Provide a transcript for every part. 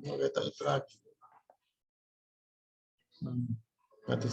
Makita yung track. Ito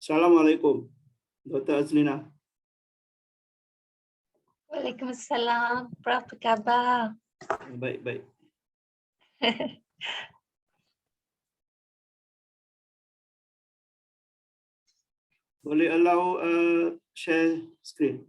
Assalamualaikum, Dr. Azlina. Waalaikumsalam. Apa khabar? Baik. Boleh allow share screen.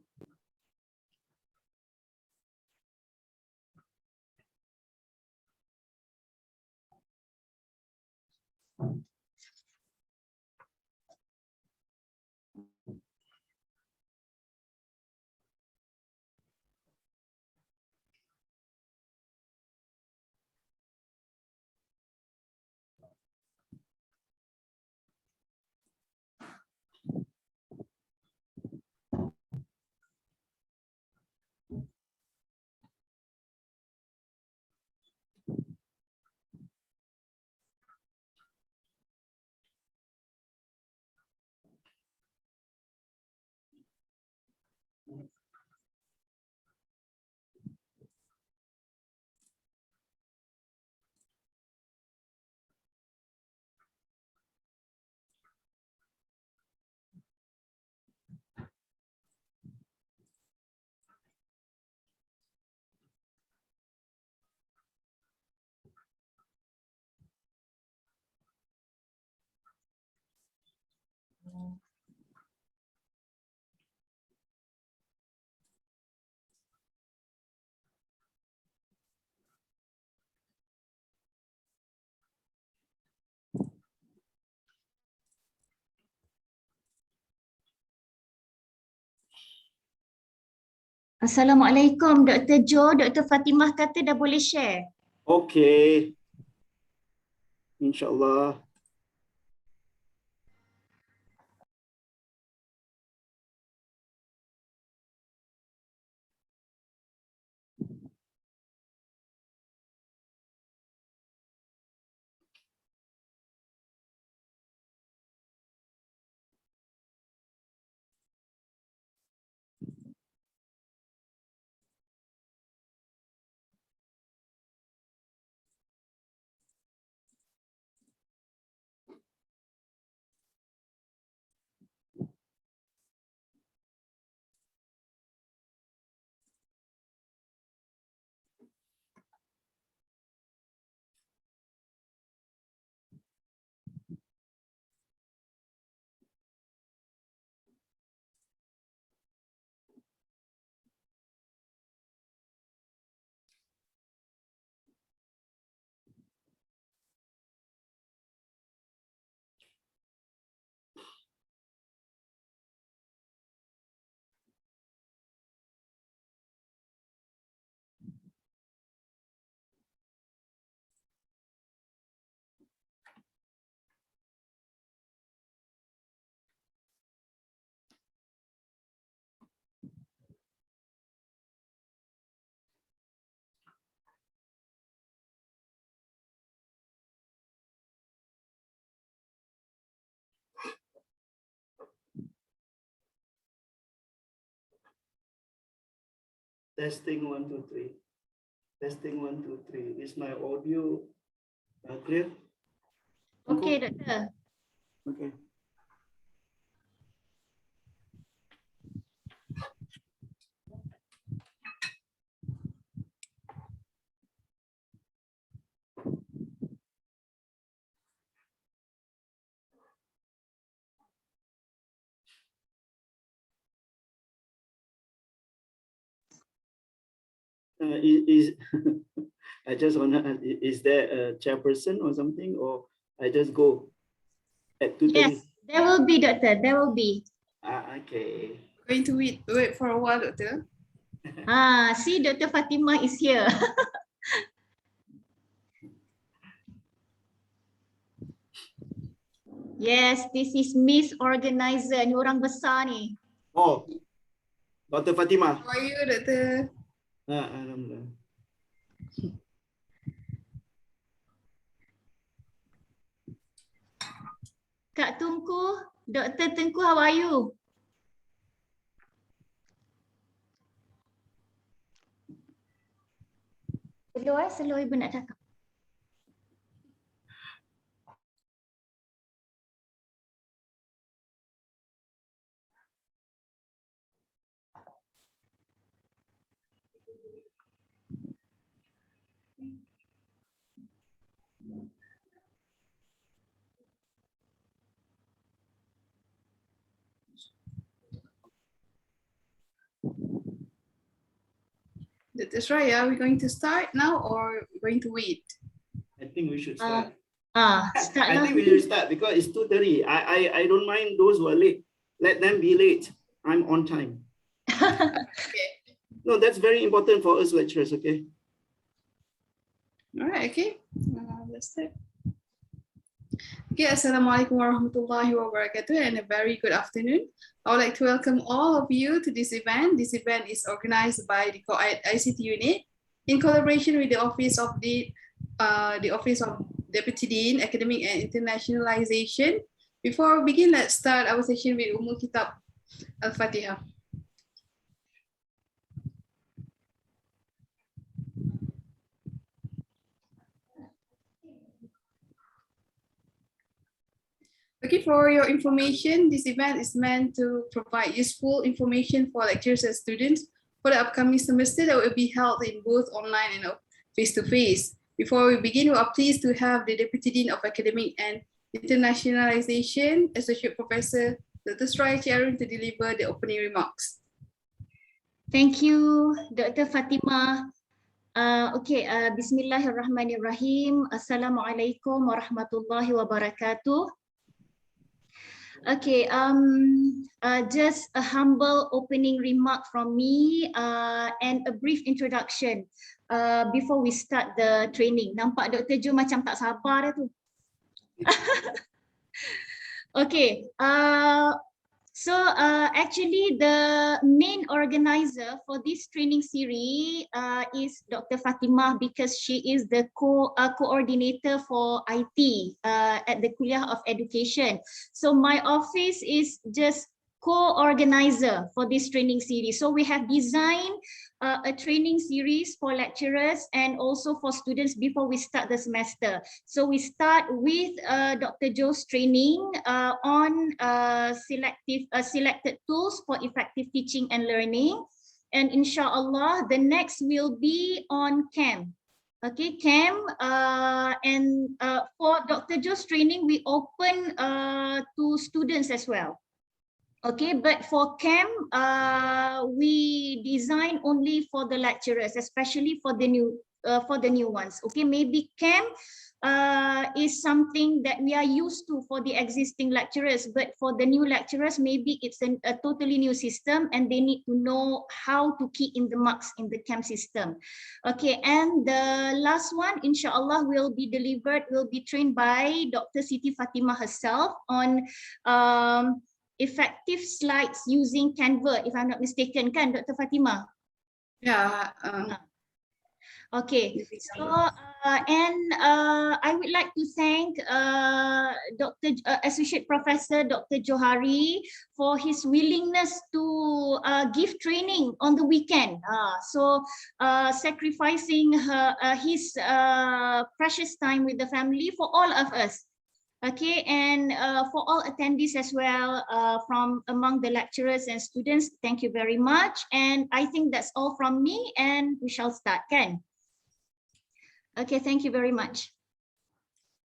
Assalamualaikum, Dr. Jo. Dr. Fatimah kata dah boleh share. Okay, insyaAllah. Testing 1, 2, 3. Testing 1, 2, 3. Is my audio clear? Okey, Doktor. Okay. Is I just wanna ask, is there a chairperson or something, or I just go at 2:30? Yes, there will be, Doctor. There will be. Okay. Going to wait for a while, Doctor. See, Dr. Fatimah is here. Yes, this is Miss Organizer. Ni orang besar ni. Oh, Dr. Fatimah. How are you, Doctor? Alhamdulillah. Kak Tunku, Dr. Tengku, how are you? Slow ibu nak cakap. Dr. Sraya, are we going to start now or going to wait? I think we should start. Start I lah. think we should start because it's 2:30. I don't mind those who are late. Let them be late. I'm on time. No, that's very important for us lecturers, okay? All right, okay. Let's start. Okay, Assalamualaikum warahmatullahi wabarakatuh and a very good afternoon. I would like to welcome all of you to this event. This event is organized by the ICT unit in collaboration with the Office of Deputy Dean, Academic and Internationalization. Before we begin, let's start our session with Ummul Kitab Al-Fatiha. Okay, for your information, this event is meant to provide useful information for lecturers and students for the upcoming semester that will be held in both online and face-to-face. Before we begin, we are pleased to have the Deputy Dean of Academic and Internationalization, Associate Professor Dr. Sraya Arun, to deliver the opening remarks. Thank you, Dr. Fatimah. Bismillahirrahmanirrahim. Assalamualaikum warahmatullahi wabarakatuh. Okay, just a humble opening remark from me and a brief introduction before we start the training. Nampak Dr. Jo macam tak sabar dah tu. Okay, actually the main organizer for this training series is Dr. Fatimah, because she is the coordinator for IT at the Kuliah of Education. So my office is just co-organizer for this training series. So we have designed a training series for lecturers and also for students before we start the semester. So we start with Dr. Jo's training on selected tools for effective teaching and learning. And inshallah, the next will be on CAM. Okay, CAM, and for Dr. Jo's training, we open to students as well. Okay, but for CAM, we design only for the lecturers, especially for the new ones. Okay, maybe CAM is something that we are used to for the existing lecturers, but for the new lecturers, maybe it's a totally new system and they need to know how to key in the marks in the CAM system. Okay, and the last one, inshallah, will be trained by Dr. Siti Fatimah herself on effective slides using Canva, if I'm not mistaken, kan, Dr. Fatimah? Yeah. Okay, so I would like to thank Associate Professor Dr. Joharry for his willingness to give training on the weekend. Sacrificing his precious time with the family for all of us. Okay, and for all attendees as well, from among the lecturers and students, thank you very much. And I think that's all from me, and we shall start, Ken. Okay, thank you very much.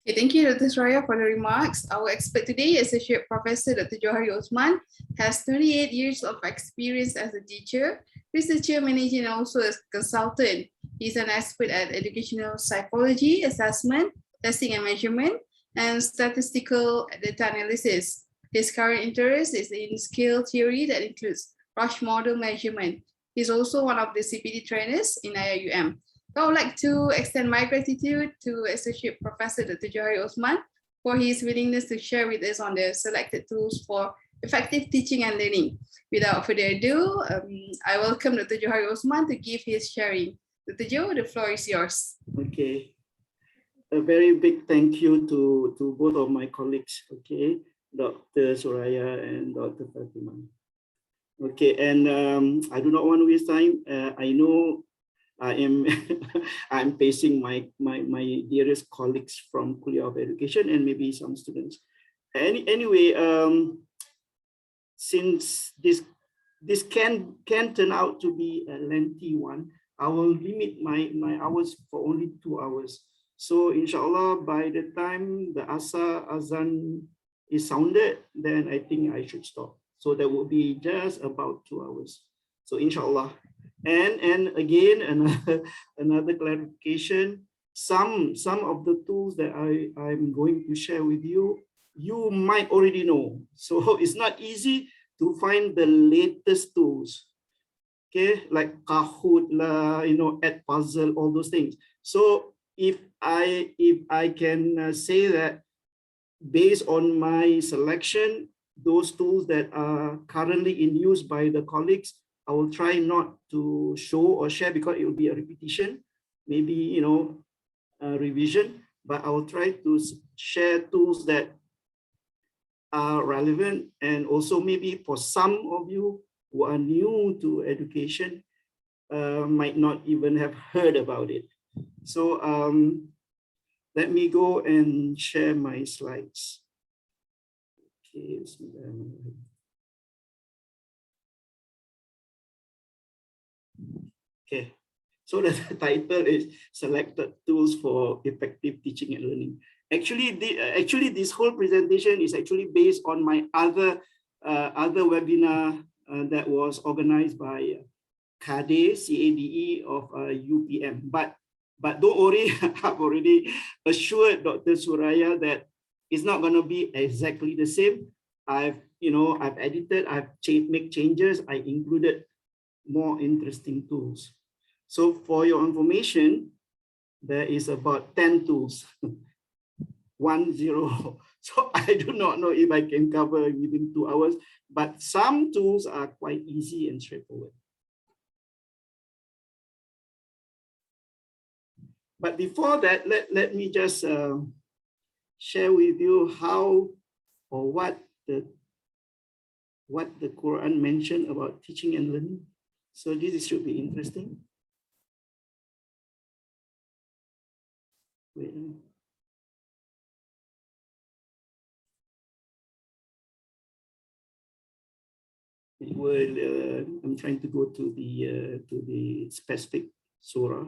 Okay, thank you, Dr. Sraya, for the remarks. Our expert today, Associate Professor Dr. Joharry Othman, has 28 years of experience as a teacher, researcher, manager, and also as a consultant. He's an expert at educational psychology, assessment, testing and measurement, and statistical data analysis. His current interest is in skill theory that includes rush model measurement. He's also one of the CPD trainers in IIUM. I would like to extend my gratitude to Associate Professor Dr. Joharry Othman for his willingness to share with us on the selected tools for effective teaching and learning. Without further ado, I welcome Dr. Joharry Othman to give his sharing. Dr. Jo, the floor is yours. Okay. A very big thank you to both of my colleagues, okay, Dr. Soraya and Dr. Fatima. Okay, and I do not want to waste time. I know I am I'm facing my dearest colleagues from Kuliah of Education and maybe some students. Anyway, since this can turn out to be a lengthy one, I will limit my hours for only 2 hours. So inshallah, by the time the azan is sounded, then I think I should stop. So that will be just about 2 hours. So inshallah. And again, another clarification. Some of the tools that I'm going to share with you, you might already know. So it's not easy to find the latest tools. Okay, like Kahoot lah, Edpuzzle, all those things. So if I can say that based on my selection, those tools that are currently in use by the colleagues, I will try not to show or share because it will be a repetition, maybe a revision, but I will try to share tools that are relevant, and also maybe for some of you who are new to education might not even have heard about it. So let me go and share my slides. Okay, okay. So the title is Selected Tools for Effective Teaching and Learning. Actually, this whole presentation is actually based on my other webinar that was organized by CADE, CADE of UPM. But don't worry, I've already assured Dr. Suraya that it's not going to be exactly the same. I've edited, I've made changes, I included more interesting tools. So for your information, there is about 10 tools. 10. So I do not know if I can cover within 2 hours, but some tools are quite easy and straightforward. But before that, let me just share with you how or what the Quran mentioned about teaching and learning. So this should be interesting. Wait. It will. I'm trying to go to the specific surah.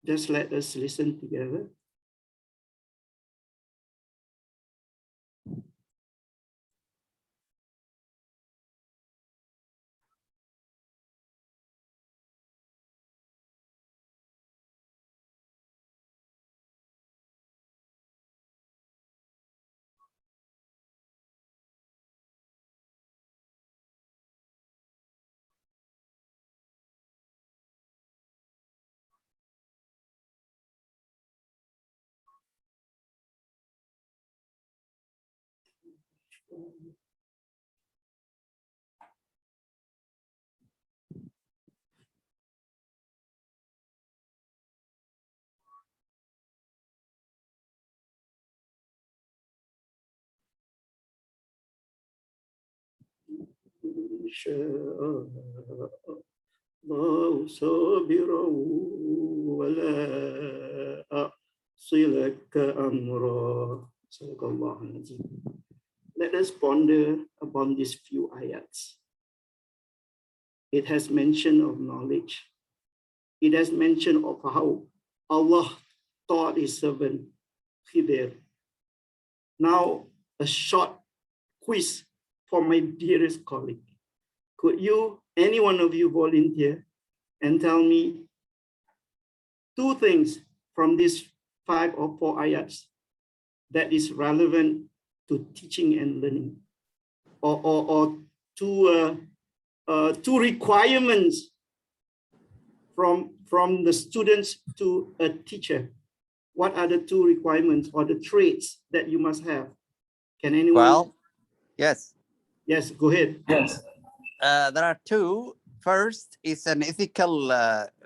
Just let us listen together. الله صابرا ولا أعصلك أمرا. Let us ponder upon these few ayats. It has mention of knowledge. It has mention of how Allah taught his servant Khidr. Now, a short quiz for my dearest colleague. Could you, any one of you, volunteer and tell me 2 things from these 5 or 4 ayats that is relevant to teaching and learning, or 2 requirements from the students to a teacher? What are the 2 requirements or the traits that you must have? Can anyone? Well, yes. Yes, go ahead. Yes. There are 2. First is an ethical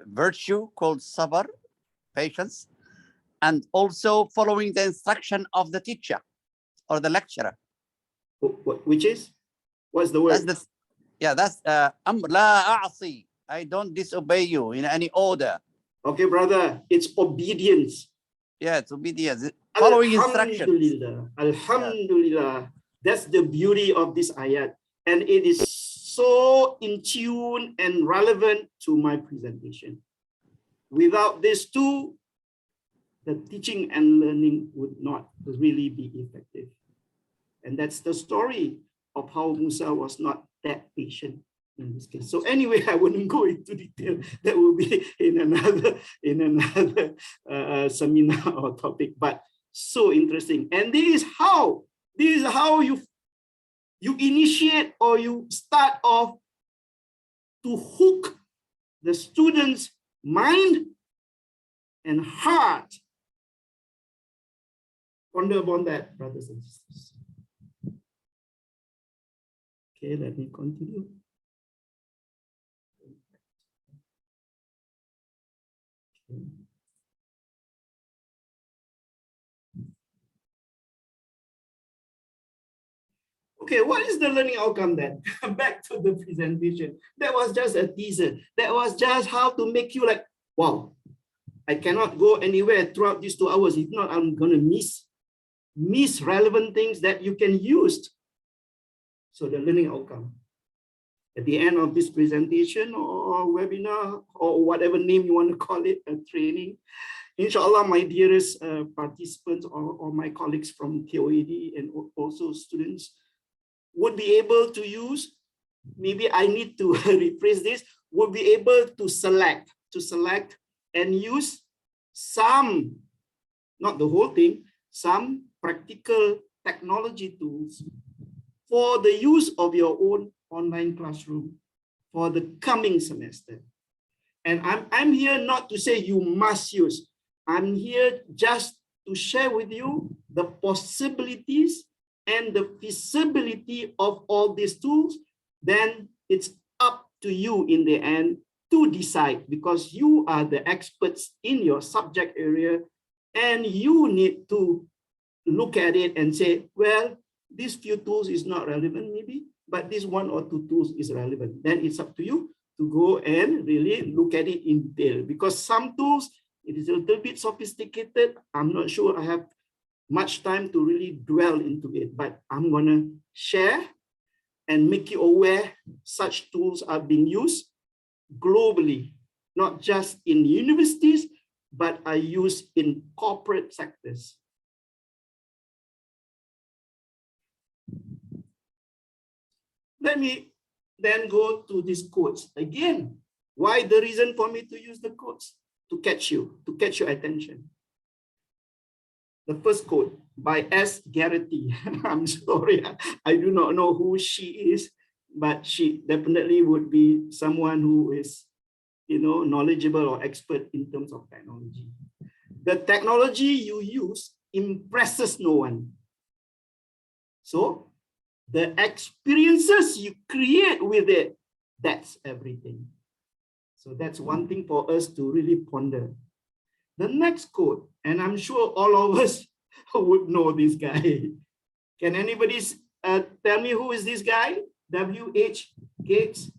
virtue called sabr, patience, and also following the instruction of the teacher or the lecturer. Which is? What's the word? That's that's amr la a'si. I don't disobey you in any order. Okay, brother, it's obedience. Yeah, it's obedience. Following instructions. Alhamdulillah. Alhamdulillah. Yeah. That's the beauty of this ayat. And it is so in tune and relevant to my presentation. Without these two, the teaching and learning would not really be effective. And that's the story of how Musa was not that patient in this case. So anyway, I wouldn't go into detail. That will be in another seminar or topic, but so interesting. And this is how you initiate or you start off to hook the student's mind and heart. Ponder upon that, brothers and sisters. Okay, let me continue. Okay, what is the learning outcome then? Back to the presentation. That was just a teaser. That was just how to make you like, wow, I cannot go anywhere throughout these 2 hours. If not, I'm gonna miss relevant things that you can use. So the learning outcome. At the end of this presentation or webinar or whatever name you want to call it, a training, inshallah, my dearest participants or my colleagues from TOED and also students would be able to use, maybe I need to rephrase this, would be able to select and use some, not the whole thing, some practical technology tools for the use of your own online classroom for the coming semester. And I'm here not to say you must use. I'm here just to share with you the possibilities and the feasibility of all these tools. Then it's up to you in the end to decide, because you are the experts in your subject area and you need to look at it and say, well, these few tools is not relevant maybe, but this 1 or 2 tools is relevant. Then it's up to you to go and really look at it in detail, because some tools, it is a little bit sophisticated. I'm not sure I have much time to really dwell into it, but I'm gonna share and make you aware such tools are being used globally, not just in universities, but are used in corporate sectors. Let me then go to these quotes again. Why the reason for me to use the quotes? To catch your attention. The first quote by S. Garrity. I'm sorry, I do not know who she is, but she definitely would be someone who is, knowledgeable or expert in terms of technology. The technology you use impresses no one. So the experiences you create with it, that's everything. So that's one thing for us to really ponder. The next quote, and I'm sure all of us would know this guy. Can anybody tell me who is this guy? W.H. Gates.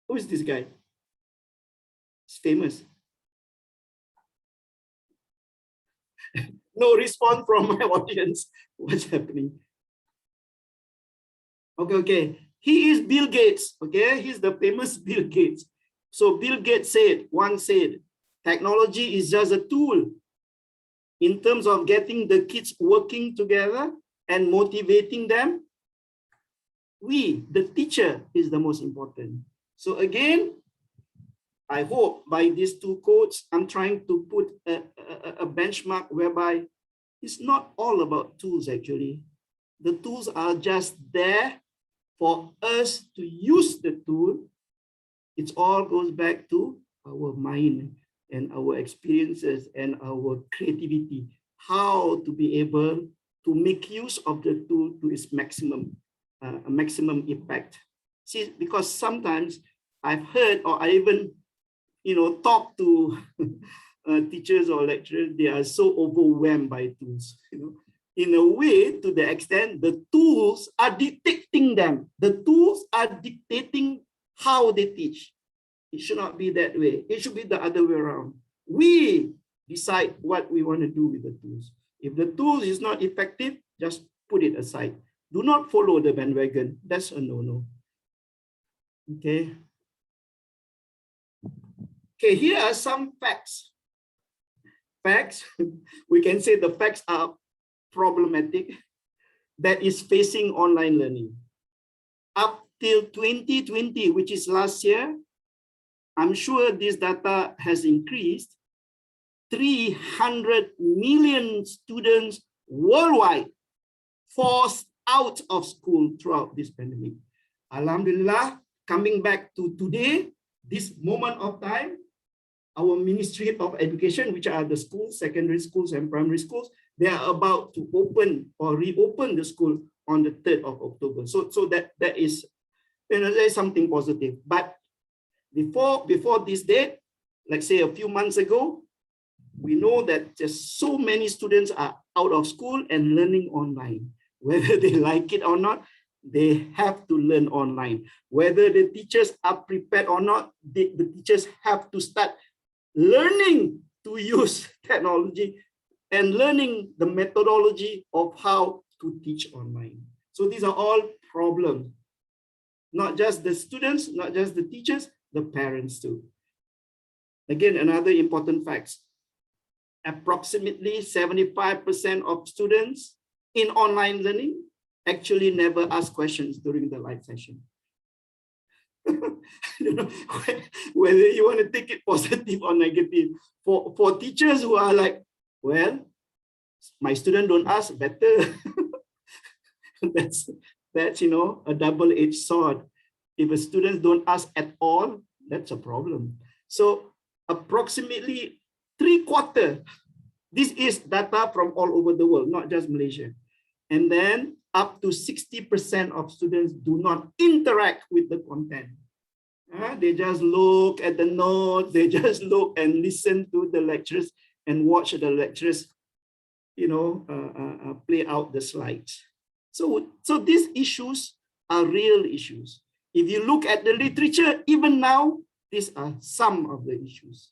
Who is this guy? He's famous. No response from my audience. What's happening? Okay. He is Bill Gates. Okay, he's the famous Bill Gates. So Bill Gates once said, technology is just a tool in terms of getting the kids working together and motivating them. We, the teacher, is the most important. So again, I hope by these 2 quotes, I'm trying to put a benchmark whereby it's not all about tools actually. The tools are just there for us to use the tool. It all goes back to our mind and our experiences and our creativity, how to be able to make use of the tool to its maximum impact. See, because sometimes I've heard, or I even talk to teachers or lecturers, they are so overwhelmed by tools, in a way, to the extent the tools are dictating them. The tools are dictating how they teach. It should not be that way. It should be the other way around. We decide what we want to do with the tools. If the tool is not effective, just put it aside. Do not follow the bandwagon. That's a no-no. Okay. Okay, here are some facts. Facts, we can say the facts are problematic that is facing online learning. Up till 2020, which is last year, I'm sure this data has increased. 300 million students worldwide forced out of school throughout this pandemic. Alhamdulillah, coming back to today, this moment of time, our Ministry of Education, which are the schools, secondary schools and primary schools, they are about to open or reopen the school on the 3rd of October. So that is, there is something positive. But before this date, like say a few months ago, we know that just so many students are out of school and learning online. Whether they like it or not, they have to learn online. Whether the teachers are prepared or not, the teachers have to start learning to use technology and learning the methodology of how to teach online. So these are all problems. Not just the students, not just the teachers, the parents too. Again, another important fact. Approximately 75% of students in online learning actually never ask questions during the live session. You know, whether you want to take it positive or negative. For teachers who are like, well, my student don't ask, better. That's you know, a double-edged sword. If a student don't ask at all, that's a problem. So approximately 3/4, this is data from all over the world, not just Malaysia. And then up to 60% of students do not interact with the content. They just look at the notes, they just look and listen to the lectures and watch the lecturers, you know, play out the slides. So these issues are real issues. If you look at the literature, even now, these are some of the issues.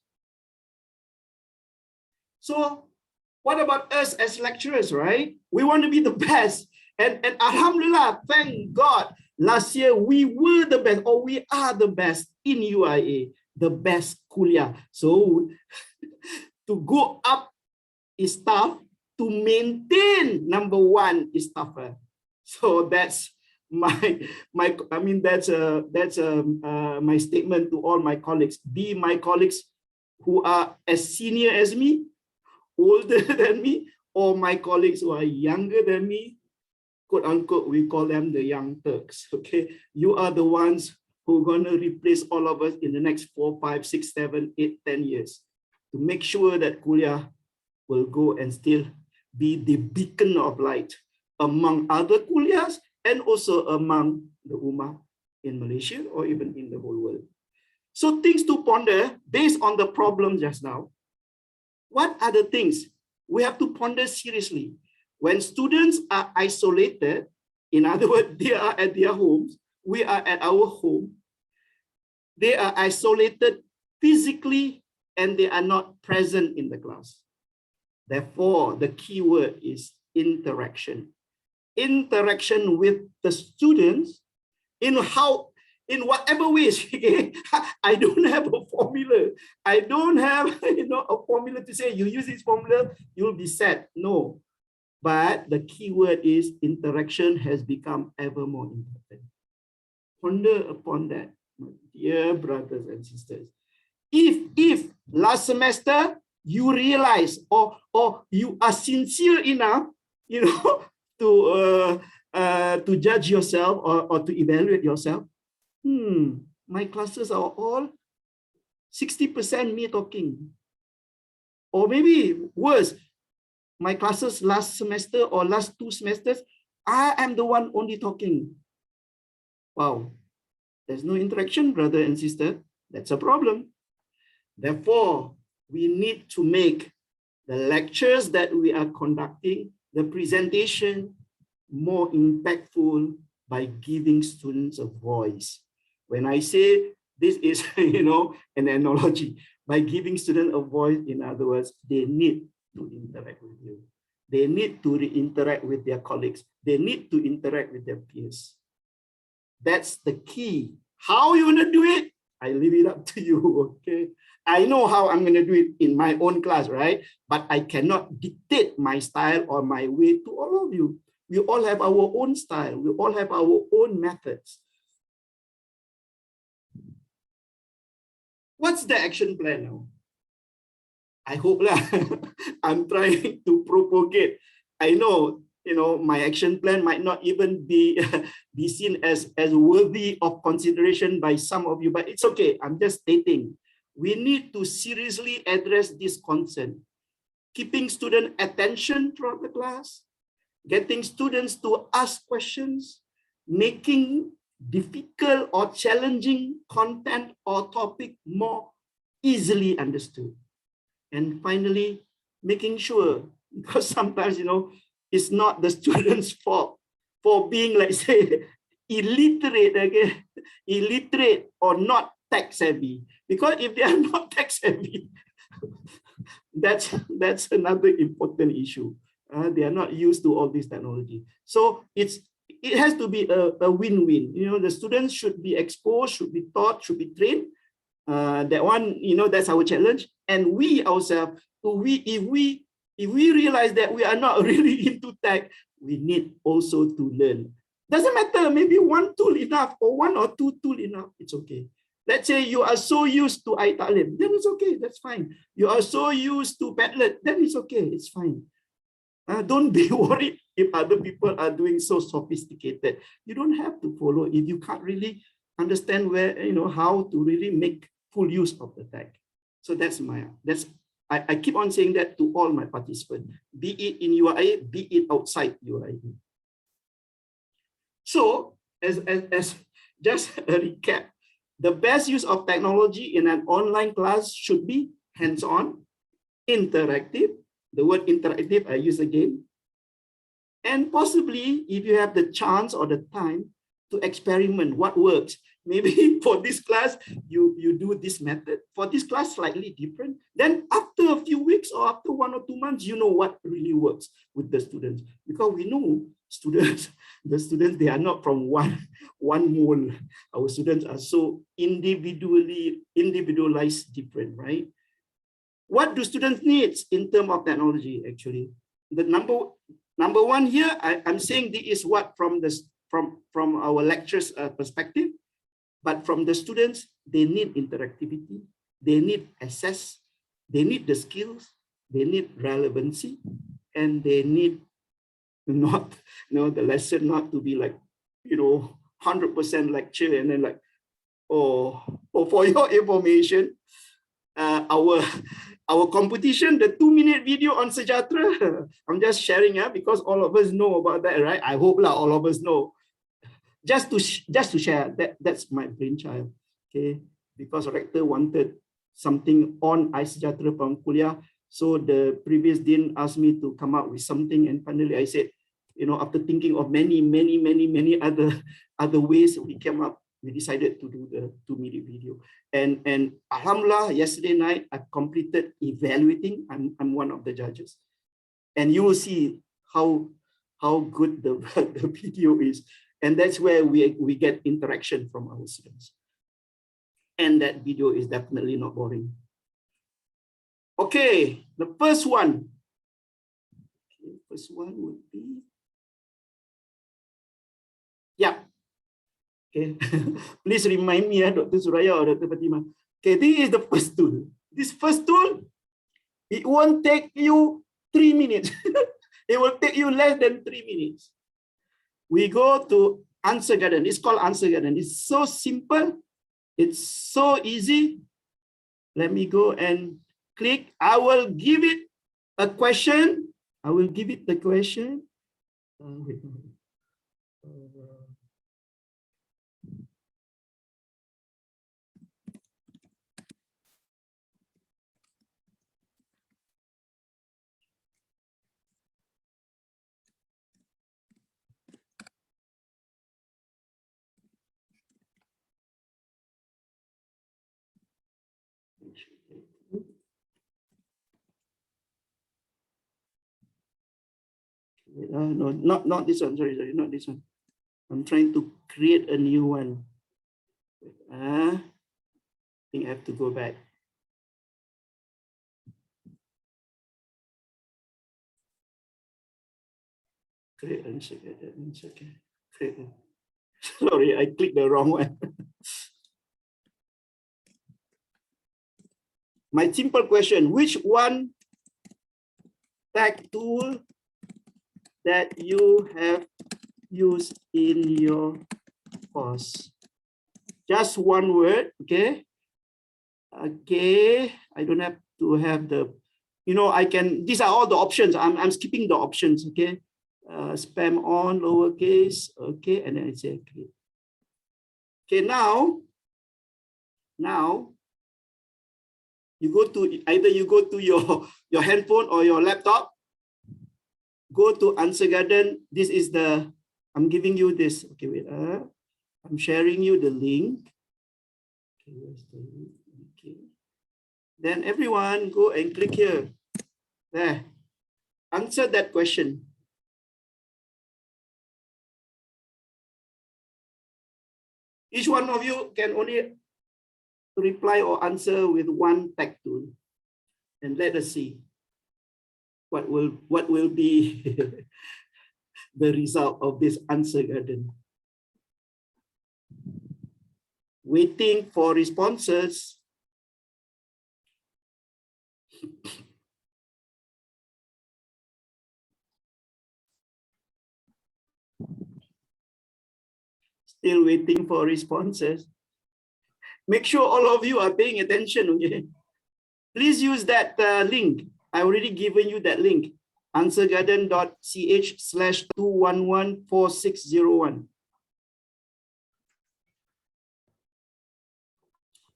So what about us as lecturers, right? We want to be the best. And Alhamdulillah, thank God, last year we were the best, or we are the best in UIA, the best kuliah. So to go up is tough, to maintain number one is tougher. So that's my statement to all my colleagues. Be my colleagues who are as senior as me, older than me, or my colleagues who are younger than me, quote unquote, we call them the young Turks. Okay, you are the ones who are going to replace all of us in the next 4, 5, 6, 7, 8, 10 years to make sure that kuliah will go and still be the beacon of light among other kuliahs and also among the ummah in Malaysia or even in the whole world. So things to ponder based on the problem just now. What are the things we have to ponder seriously? When students are isolated, in other words, they are at their homes, we are at our home, they are isolated physically and they are not present in the class. Therefore, the key word is interaction. Interaction with the students in whatever ways. Okay? I don't have a formula. I don't have a formula to say you use this formula, you'll be set. No. But the key word is interaction has become ever more important. Ponder upon that, my dear brothers and sisters. If last semester you realize or you are sincere enough, to judge yourself or to evaluate yourself, my classes are all 60% me talking. Or maybe worse, my classes last semester or last 2 semesters, I am the one only talking. Wow, there's no interaction, brother and sister. That's a problem. Therefore, we need to make the lectures that we are conducting, the presentation, more impactful by giving students a voice. When I say this is, an analogy, by giving students a voice, in other words, they need to interact with you. They need to interact with their colleagues. They need to interact with their peers. That's the key. How you want to do it? I leave it up to you, okay? I know how I'm gonna do it in my own class, right? But I cannot dictate my style or my way to all of you. We all have our own style. We all have our own methods. What's the action plan now? I hope lah. I'm trying to propagate. I know, my action plan might not even be, be seen as worthy of consideration by some of you, but it's okay. I'm just stating. We need to seriously address this concern. Keeping student attention throughout the class, getting students to ask questions, making difficult or challenging content or topic more easily understood. And finally, making sure, because sometimes, it's not the students' fault for being, like say, illiterate, okay? Illiterate or not tech savvy. Because if they are not tech savvy, that's another important issue. They are not used to all this technology. So it has to be a win-win. The students should be exposed, should be taught, should be trained. That one, that's our challenge. And we ourselves, if we realize that we are not really into tech, we need also to learn. Doesn't matter, maybe one tool enough or one or two tools enough, it's okay. Let's say you are so used to iTalim, then it's okay, that's fine. You are so used to Padlet, then it's okay, it's fine. Don't be worried if other people are doing so sophisticated. You don't have to follow if you can't really understand where, how to really make full use of the tech. So I keep on saying that to all my participants, be it in UIA, be it outside UIA. So as just a recap, the best use of technology in an online class should be hands-on, interactive. The word interactive I use again. And possibly, if you have the chance or the time to experiment what works, maybe for this class, you do this method. For this class, slightly different. Then after a few weeks or after 1 or 2 months, you know what really works with the students. Because we know the students, they are not from one mold. Our students are so individualized different, right? What do students need in terms of technology, actually? The number one here, I'm saying this is what from our lectures perspective, but from the students, they need interactivity, they need access, they need the skills, they need relevancy, and they need not, the lesson not to be like, 100% lecture and then like, oh, for your information, our competition, the 2-minute video on Sejahtera, I'm just sharing because all of us know about that, right? I hope all of us know. Just to share, that's my brainchild, okay? Because rector wanted something on Sejahtera Kuliah, so the previous dean asked me to come up with something, and finally I said, after thinking of many other ways, we decided to do the 2-minute video. And alhamdulillah, yesterday night, I completed evaluating. I'm one of the judges. And you will see how good the video is. And that's where we get interaction from our students. And that video is definitely not boring. Okay, the first one. Okay, first one would be, yeah. Okay, please remind me, Dr. Suraya or Dr. Fatima. Okay, this is the first tool. This first tool, it won't take you 3 minutes. It will take you less than 3 minutes. We go to Answer Garden. It's called Answer Garden. It's so simple. It's so easy. Let me go and click. I will give it a question. I will give it the question. Wait. No, not this one. Sorry, not this one. I'm trying to create a new one. think I have to go back. Create and second. Sorry, I clicked the wrong one. My simple question, which one tag tool that you have used in your course? Just one word, okay? Okay, I don't have to have the, you know, I can, these are all the options. I'm skipping the options, okay? Spam on, lowercase, okay, and then I say, okay. Okay, now you go to, either you go to your handphone or your laptop, go to Answer Garden. This is the, I'm giving you this, okay, wait, I'm sharing you the link. Okay, where's the link? Okay. Then everyone go and click here. There, answer that question. Each one of you can only reply or answer with one tag tool. And let us see what will be the result of this Answer Garden. Waiting for responses. Still waiting for responses. Make sure all of you are paying attention, okay? Please use that link. I already given you that link. answergarden.ch/2114601.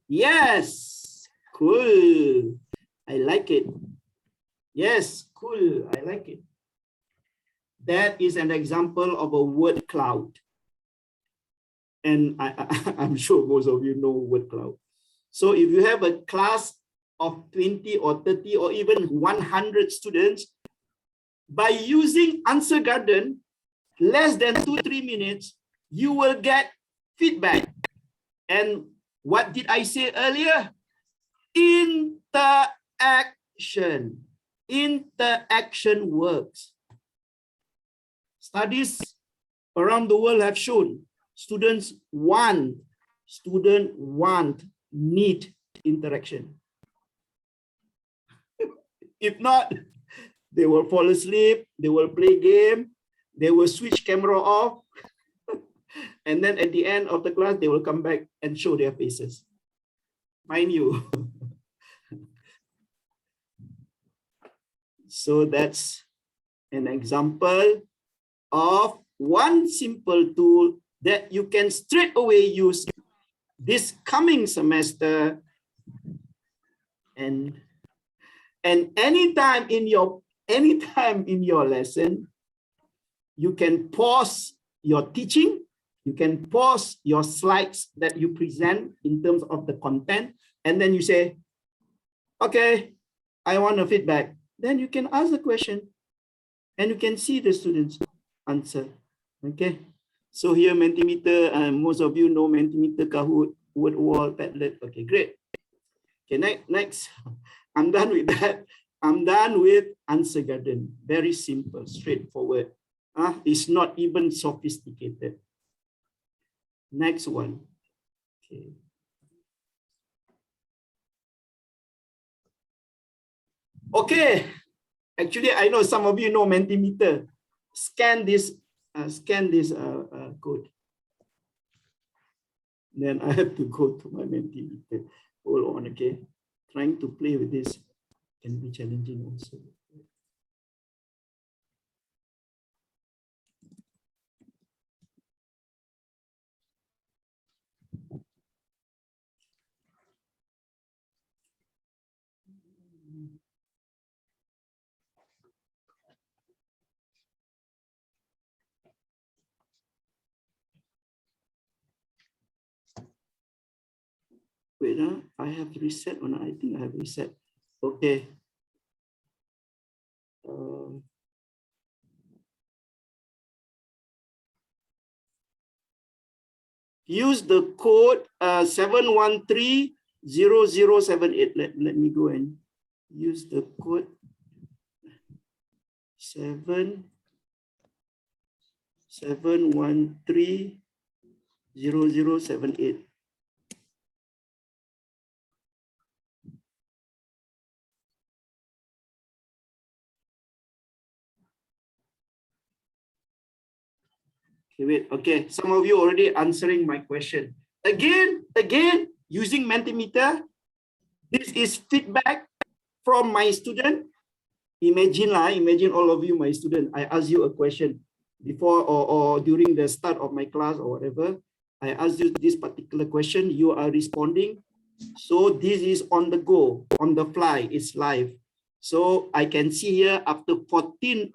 Yes, cool. I like it. Yes, cool. I like it. That is an example of a word cloud. And I'm sure most of you know word cloud. So if you have a class of 20 or 30 or even 100 students, by using Answer Garden, less than 2-3 minutes, you will get feedback. And what did I say earlier? Interaction. Interaction works. Studies around the world have shown students need interaction. If not, they will fall asleep, they will play game, they will switch camera off, and then at the end of the class, they will come back and show their faces. Mind you. So that's an example of one simple tool that you can straight away use this coming semester, and anytime in your lesson, you can pause your teaching, you can pause your slides that you present in terms of the content, and then you say, okay, I want a feedback. Then you can ask the question and you can see the students answer. Okay. So here Mentimeter, most of you know Mentimeter, Kahoot, Word Wall, Padlet. Okay, great. Okay, next. I'm done with that. I'm done with Answer Garden. Very simple, straightforward. It's not even sophisticated. Next one. Okay. Okay. Actually, I know some of you know Mentimeter. Scan this code. Then I have to go to my Mentimeter. Hold on, okay. Trying to play with this can be challenging also. Wait, I have reset or not? I think I have reset. Okay. Use the code 713 0078. Let me go and use the code 77130078. Okay, wait. Okay, some of you already answering my question. Again, using Mentimeter. This is feedback from my student. Imagine all of you, my student. I ask you a question before or during the start of my class or whatever. I ask you this particular question. You are responding. So this is on the go, on the fly. It's live. So I can see here after 14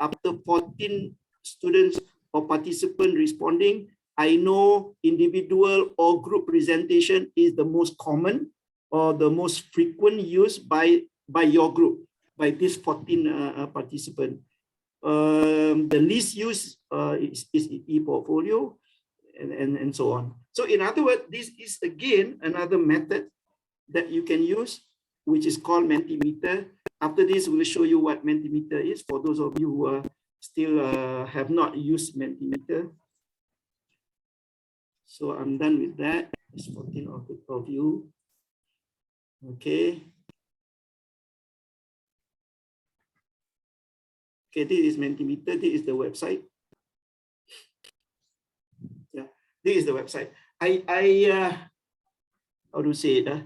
students or participant responding, I know individual or group presentation is the most common or the most frequent used by your group, by this 14 participant. The least used is e-portfolio and so on. So in other words, this is again another method that you can use, which is called Mentimeter. After this, we'll show you what Mentimeter is for those of you who still have not used Mentimeter. So I'm done with that. It's 14 of you. Okay. Okay, this is Mentimeter. This is the website. Yeah, this is the website. How to say it?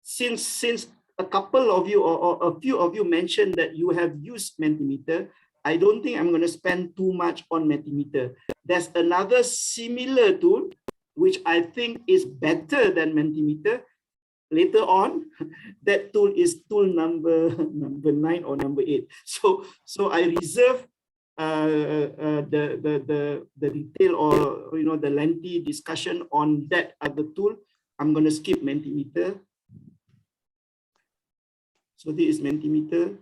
Since a couple of you or a few of you mentioned that you have used Mentimeter, I don't think I'm going to spend too much on Mentimeter. There's another similar tool which I think is better than Mentimeter. Later on, that tool is tool number 9 or number 8. So I reserve the detail or the lengthy discussion on that other tool. I'm going to skip Mentimeter. So this is Mentimeter.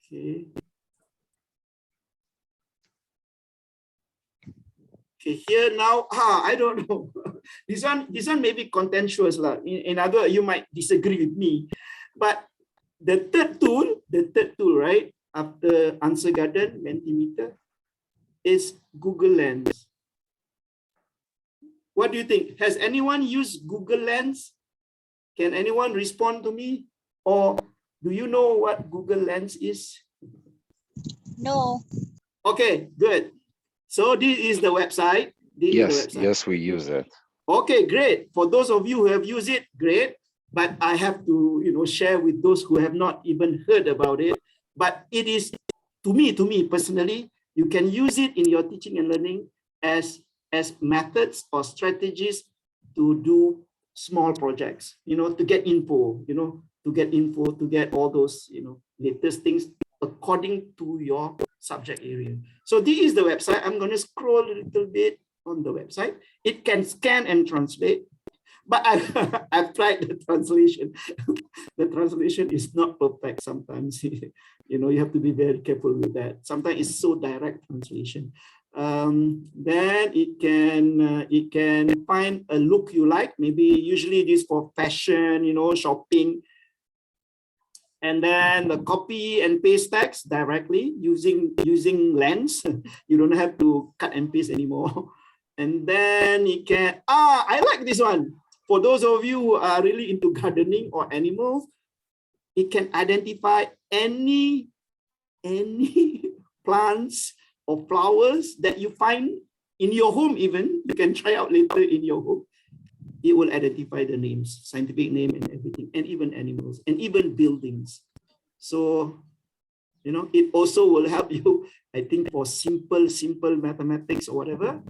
Okay. Okay, here now, I don't know. This one may be contentious. In other words, you might disagree with me. But the third tool, right, after Answer Garden, Mentimeter, is Google Lens. What do you think? Has anyone used Google Lens? Can anyone respond to me? Or do you know what Google Lens is? No. Okay, good. So this is the website. Yes, we use it. Okay, great. For those of you who have used it, great. But I have to, share with those who have not even heard about it. But it is, to me personally, you can use it in your teaching and learning as methods or strategies to do small projects, to get info, to get all those, latest things according to your subject area. So this is the website. I'm going to scroll a little bit on the website. It can scan and translate, but I've tried the translation. The translation is not perfect sometimes. You have to be very careful with that. Sometimes it's so direct translation. Then it can find a look you like. Maybe usually this for fashion, shopping. And then the copy and paste text directly using Lens. You don't have to cut and paste anymore. And then it can, I like this one. For those of you who are really into gardening or animals, it can identify any plants or flowers that you find in your home. Even you can try out later in your home. It will identify the names, scientific name and everything, and even animals and even buildings. So, it also will help you, I think, for simple mathematics or whatever.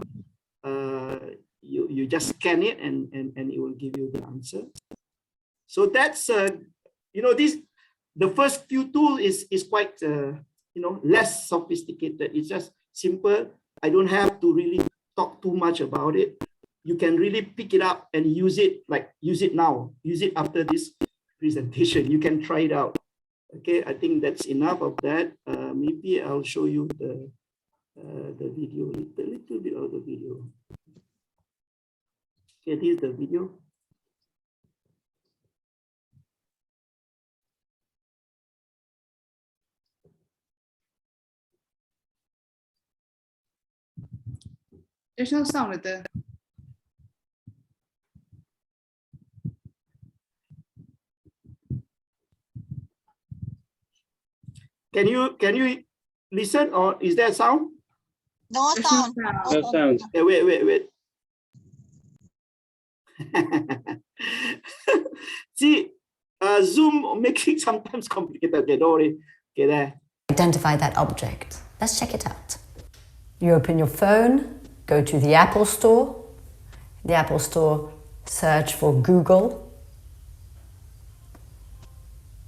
You just scan it and it will give you the answer. So that's, the first few tools is quite, less sophisticated. It's just simple. I don't have to really talk too much about it. You can really pick it up and use it now. Use it after this presentation. You can try it out. Okay, I think that's enough of that. Maybe I'll show you the video, a little bit of the video. Okay, this is the video. There's no sound at the. Can you listen, or is there sound? No There's no sound. sound. No sound. Yeah, wait. See, Zoom makes it sometimes complicated. Okay, don't worry. Okay, there. Identify that object. Let's check it out. You open your phone, go to the Apple Store. The Apple Store, search for Google.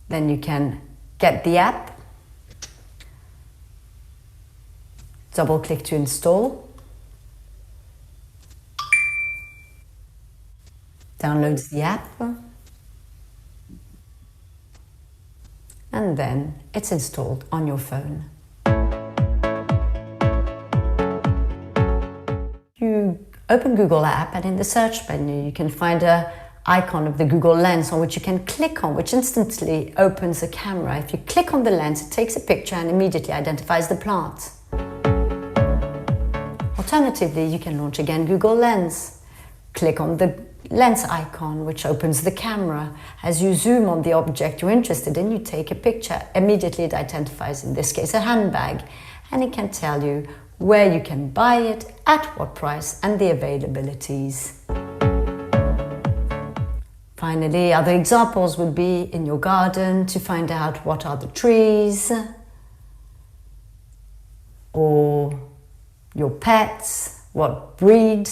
Then you can get the app. Double click to install. Downloads the app. And then it's installed on your phone. You open Google app, and in the search menu you can find an icon of the Google lens on which you can click on, which instantly opens the camera. If you click on the lens, it takes a picture and immediately identifies the plant. Alternatively, you can launch again Google Lens. Click on the lens icon, which opens the camera. As you zoom on the object you're interested in, you take a picture. Immediately it identifies, in this case, a handbag, and it can tell you where you can buy it, at what price, and the availabilities. Finally, other examples would be in your garden to find out what are the trees, or your pets, what breed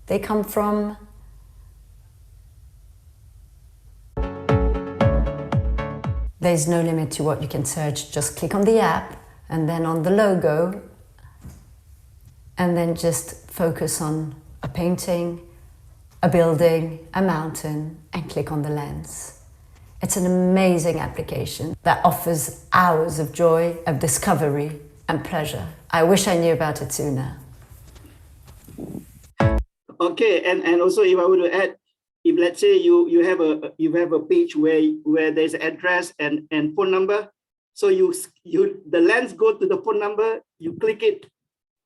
they come from. There's no limit to what you can search. Just click on the app and then on the logo, and then just focus on a painting, a building, a mountain, and click on the lens. It's an amazing application that offers hours of joy, of discovery, and pleasure. I wish I knew about it sooner. Okay, and also if I were to add, if let's say you have a page where there's an address and phone number, so the lens go to the phone number, you click it,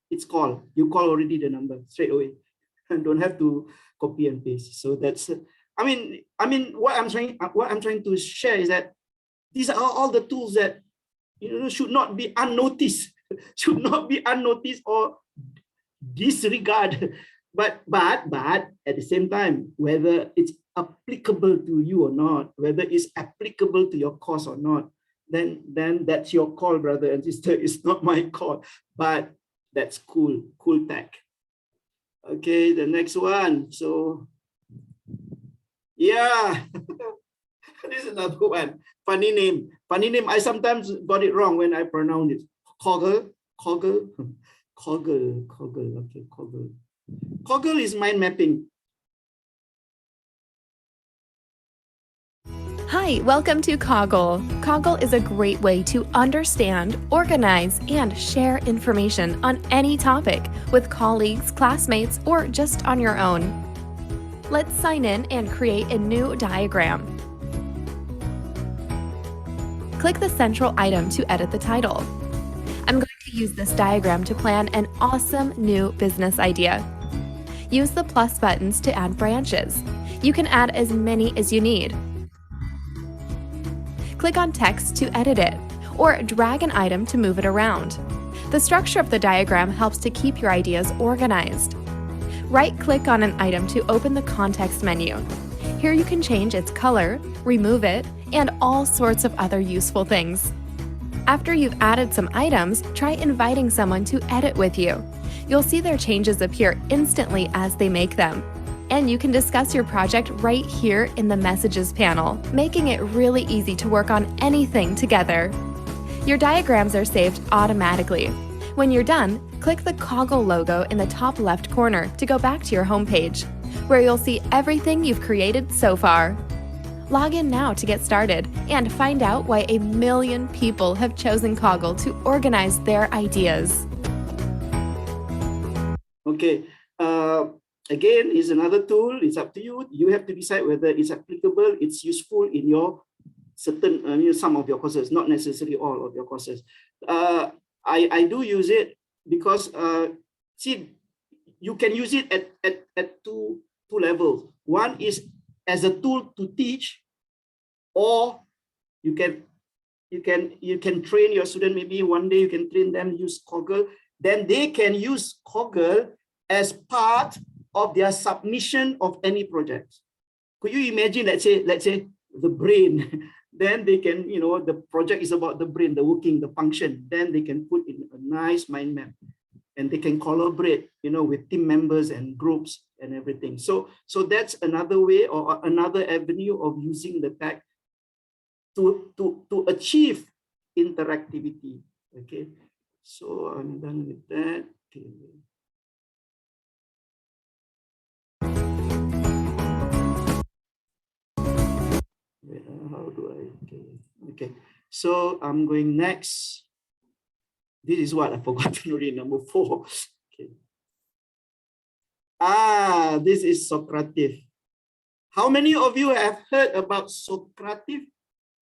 it's called. You call already the number straight away, and don't have to copy and paste. So that's I mean what I'm trying to share is that these are all the tools that should not be unnoticed, or disregard. But at the same time, whether it's applicable to you or not, whether it's applicable to your course or not, then that's your call, brother and sister. It's not my call. But that's cool tech. Okay, the next one. So yeah, this is another one. Funny name. I sometimes got it wrong when I pronounce it. Coggle. Okay, Coggle. Coggle is mind mapping. Hi, welcome to Coggle. Coggle is a great way to understand, organize, and share information on any topic with colleagues, classmates, or just on your own. Let's sign in and create a new diagram. Click the central item to edit the title. I'm going to use this diagram to plan an awesome new business idea. Use the plus buttons to add branches. You can add as many as you need. Click on text to edit it, or drag an item to move it around. The structure of the diagram helps to keep your ideas organized. Right-click on an item to open the context menu. Here you can change its color, remove it, and all sorts of other useful things. After you've added some items, try inviting someone to edit with you. You'll see their changes appear instantly as they make them. And you can discuss your project right here in the Messages panel, making it really easy to work on anything together. Your diagrams are saved automatically. When you're done, click the Coggle logo in the top left corner to go back to your homepage, where you'll see everything you've created so far. Log in now to get started and find out why 1 million people have chosen Coggle to organize their ideas. Okay, again, is another tool. It's up to you. You have to decide whether it's applicable, it's useful in your certain, some of your courses, not necessarily all of your courses. I do use it because, see, you can use it at two levels. One is as a tool to teach, or you can train your student. Maybe one day you can train them use Kaggle. Then they can use Kaggle as part of their submission of any project. Could you imagine, let's say the brain, then they can, the project is about the brain, the working, the function, then they can put in a nice mind map and they can collaborate, with team members and groups and everything. So that's another way or another avenue of using the tag to achieve interactivity. Okay, so I'm done with that. Okay. How do I? Okay. So I'm going next. This is what I forgot to read, number 4. Okay. This is Socrative. How many of you have heard about Socrative?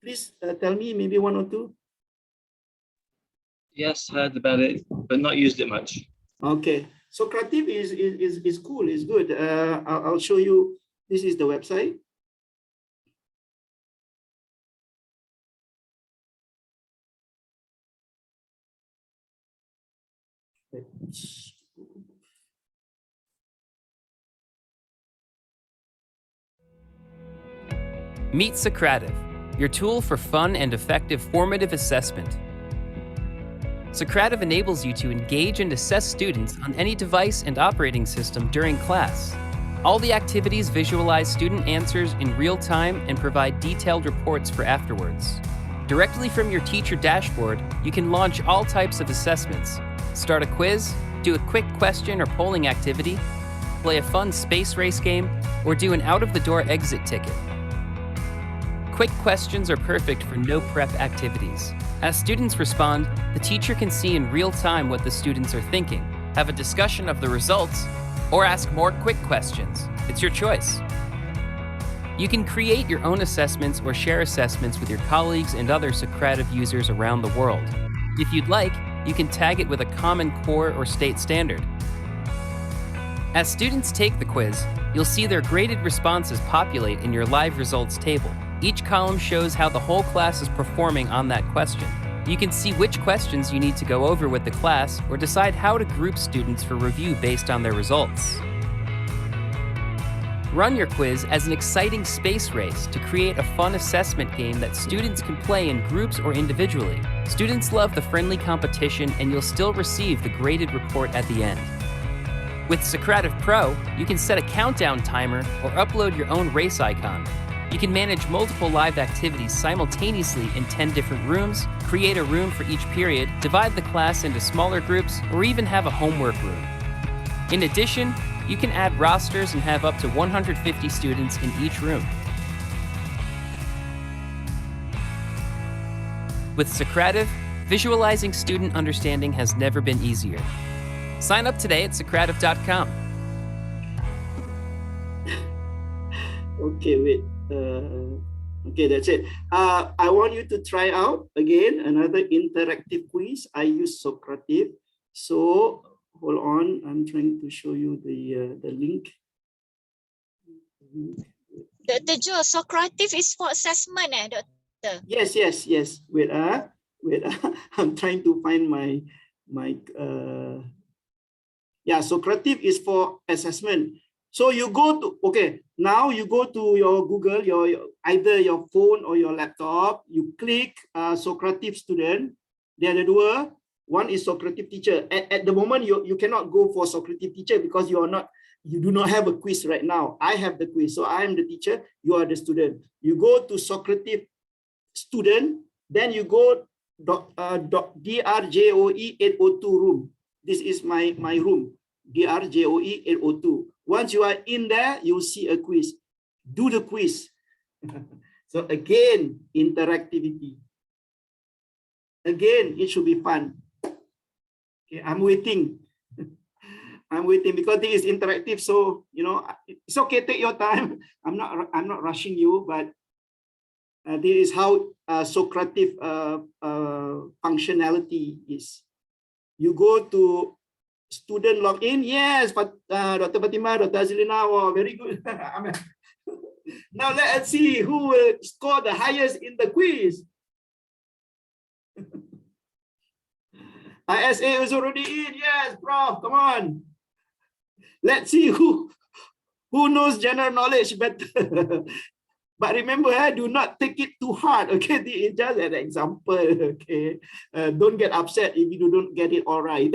Please tell me, maybe 1 or 2. Yes, heard about it, but not used it much. Okay, Socrative is cool, it's good. I'll show you. This is the website. Meet Socrative, your tool for fun and effective formative assessment. Socrative enables you to engage and assess students on any device and operating system during class. All the activities visualize student answers in real time and provide detailed reports for afterwards. Directly from your teacher dashboard, you can launch all types of assessments, start a quiz, do a quick question or polling activity, play a fun space race game, or do an out-of-the-door exit ticket. Quick questions are perfect for no-prep activities. As students respond, the teacher can see in real time what the students are thinking, have a discussion of the results, or ask more quick questions. It's your choice. You can create your own assessments or share assessments with your colleagues and other Socrative users around the world. If you'd like, you can tag it with a common core or state standard. As students take the quiz, you'll see their graded responses populate in your live results table. Each column shows how the whole class is performing on that question. You can see which questions you need to go over with the class or decide how to group students for review based on their results. Run your quiz as an exciting space race to create a fun assessment game that students can play in groups or individually. Students love the friendly competition, and you'll still receive the graded report at the end. With Socrative Pro, you can set a countdown timer or upload your own race icon. You can manage multiple live activities simultaneously in 10 different rooms, create a room for each period, divide the class into smaller groups, or even have a homework room. In addition, you can add rosters and have up to 150 students in each room. With Socrative, visualizing student understanding has never been easier. Sign up today at Socrative.com. Okay, wait. Okay, that's it. I want you to try out again another interactive quiz. I use Socrative. So hold on, I'm trying to show you the link. The Joe, Socrative is for assessment, Doctor? Yes. Wait, I'm trying to find my yeah, Socrative is for assessment. So you go to, okay, now you go to your Google, either your phone or your laptop, you click Socrative student. There are dua. One is Socrative teacher. At the moment, you cannot go for Socrative teacher because you do not have a quiz right now. I have the quiz. So I am the teacher, you are the student. You go to Socrative student, then you go DRJOE 802 room. This is my room, DRJOE 802. Once you are in there, you'll see a quiz. Do the quiz. So again, interactivity. Again, it should be fun. Okay, I'm waiting. I'm waiting because this is interactive. So, you know, it's okay, take your time. I'm not rushing you, but this is how Socrative functionality is. You go to student login. Yes, but Dr. Fatima, Dr. Azlina, oh, very good. Now let's see who will score the highest in the quiz. ISA is already in. Yes, Prof, come on. Let's see who knows general knowledge better. But remember, do not take it too hard. Okay, this is just an example. Okay, don't get upset if you don't get it all right.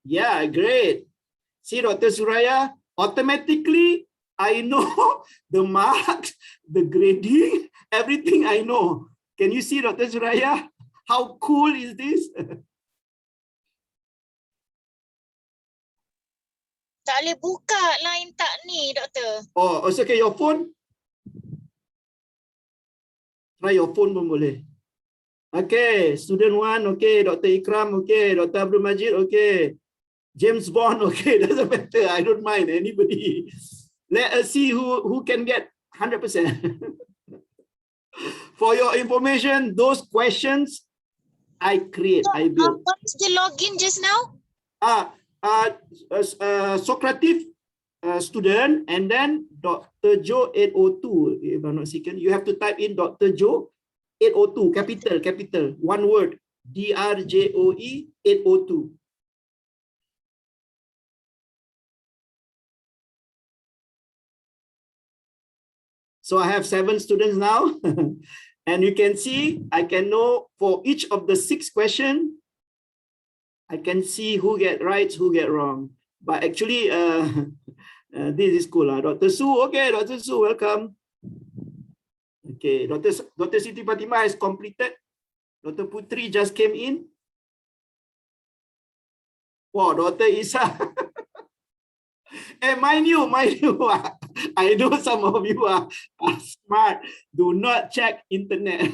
Yeah, great. See, Dr. Suraya, automatically I know the marks, the grading, everything I know. Can you see, Dr. Suraya? How cool is this? Tak boleh buka line tak ni, doktor. Oh, also okay, your phone? Try your phone pun boleh. Okay, student 1, okay, Dr. Ikram, okay, Dr. Abdul Majid, okay. James Bond, okay, doesn't matter. I don't mind anybody. Let us see who can get 100%. For your information, those questions I create, I build. What is the login just now? Socrative student, and then Dr. Joe 802, if I'm not mistaken. You have to type in Dr. Joe 802, capital, one word, DRJOE 802. So I have 7 students now. And you can see, I can know for each of the 6 questions, I can see who get right, who get wrong. But actually, this is cool. Dr. Su, okay, Dr. Su, welcome. Okay, Dr. Siti Fatima has completed. Dr. Putri just came in. Wow, Dr. Isa. Mind you, I know some of you are smart. Do not check internet.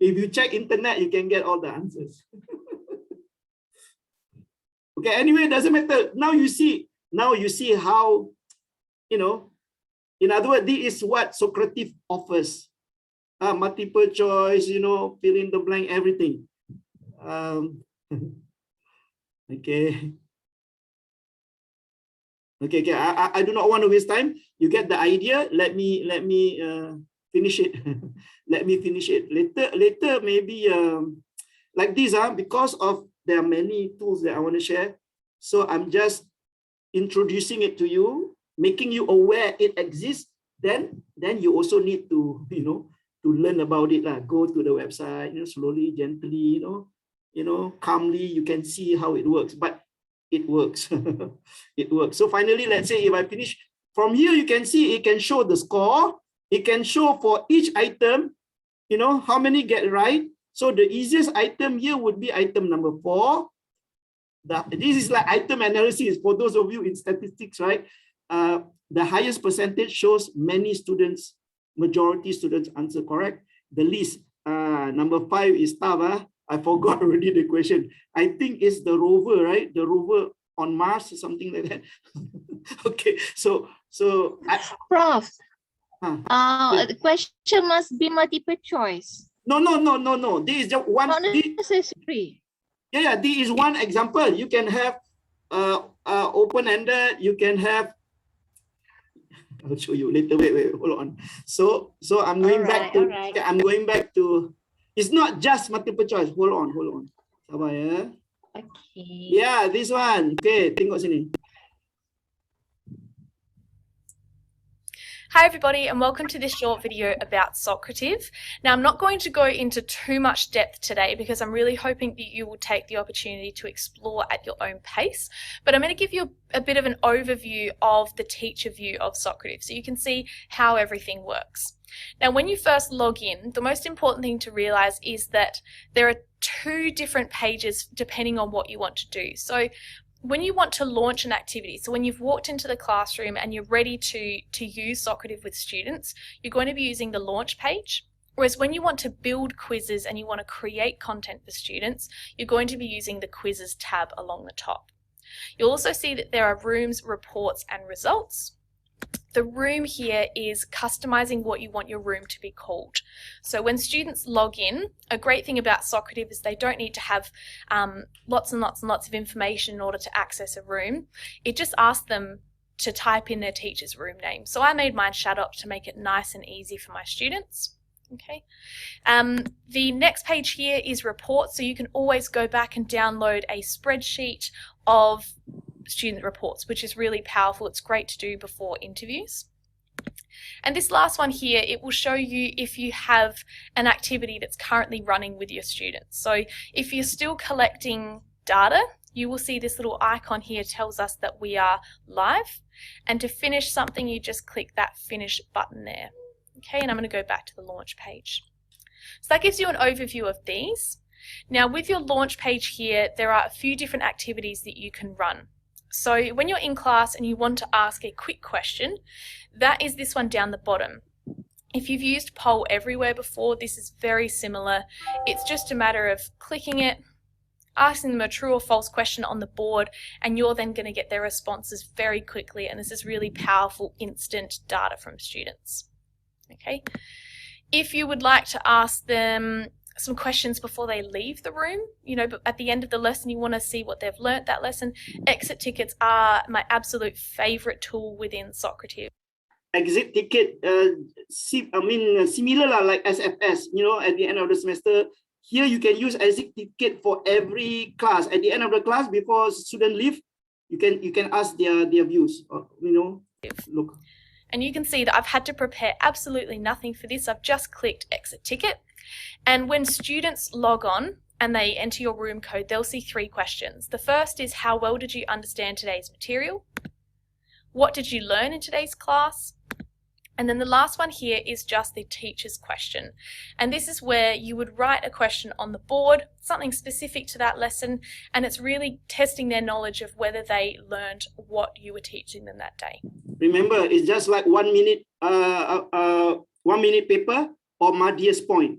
If you check internet, you can get all the answers. Okay, anyway, it doesn't matter. Now you see how, you know, in other words, this is what Socrative offers. Multiple choice, you know, fill in the blank, everything. Okay. Okay, I do not want to waste time. You get the idea. Let me finish it. Let me finish it. Later maybe like this, because of there are many tools that I want to share. So I'm just introducing it to you, making you aware it exists. Then you also need to, you know, to learn about it. Go to the website, you know, slowly, gently, you know, calmly, you can see how it works. But it works. It works. So finally, let's say if I finish from here, you can see it can show the score. It can show for each item, you know, how many get right. So the easiest item here would be item number 4. This is like item analysis for those of you in statistics, right? The highest percentage shows many students, majority students answer correct. The least, number 5 is tough. I forgot already the question. I think it's the rover, right? The rover on Mars or something like that. Okay, so Prof, yeah. the question must be multiple choice. No. This is just one. Not necessary. Yeah, this is one example. You can have open-ended. You can have. I'll show you later. Wait, hold on. So I'm going back to. Right. I'm going back to. It's not just multiple choice. Hold on. Sabar ya. Okay. Yeah, this one. Okay, tengok sini. Hi everybody and welcome to this short video about Socrative. Now I'm not going to go into too much depth today because I'm really hoping that you will take the opportunity to explore at your own pace, but I'm going to give you a bit of an overview of the teacher view of Socrative so you can see how everything works. Now when you first log in, the most important thing to realize is that there are 2 different pages depending on what you want to do. So when you want to launch an activity, so when you've walked into the classroom and you're ready to use Socrative with students, you're going to be using the launch page. Whereas when you want to build quizzes and you want to create content for students, you're going to be using the quizzes tab along the top. You'll also see that there are rooms, reports, and results. The room here is customizing what you want your room to be called. So when students log in, a great thing about Socrative is they don't need to have lots and lots and lots of information in order to access a room. It just asks them to type in their teacher's room name. So I made mine Shadop to make it nice and easy for my students. Okay. The next page here is reports, so you can always go back and download a spreadsheet of student reports, which is really powerful. It's great to do before interviews. And this last one here, it will show you if you have an activity that's currently running with your students. So if you're still collecting data, you will see this little icon here tells us that we are live. And to finish something, you just click that finish button there. Okay, and I'm going to go back to the launch page. So that gives you an overview of these. Now with your launch page here, there are a few different activities that you can run. So when you're in class and you want to ask a quick question, that is this one down the bottom. If you've used Poll Everywhere before, this is very similar. It's just a matter of clicking it, asking them a true or false question on the board, and you're then going to get their responses very quickly. And this is really powerful instant data from students. Okay. If you would like to ask them some questions before they leave the room, you know, but at the end of the lesson you want to see what they've learnt that lesson, exit tickets are my absolute favorite tool within Socrative. Exit ticket, similar like SFS, you know, at the end of the semester. Here you can use exit ticket for every class. At the end of the class, before students leave, you can ask their views, you know, look. And you can see that I've had to prepare absolutely nothing for this. I've just clicked exit ticket. And when students log on and they enter your room code, they'll see 3 questions. The first is, how well did you understand today's material? What did you learn in today's class? And then the last one here is just the teacher's question. And this is where you would write a question on the board, something specific to that lesson, and it's really testing their knowledge of whether they learned what you were teaching them that day. Remember, it's just like 1 minute, 1 minute paper or Madia's point.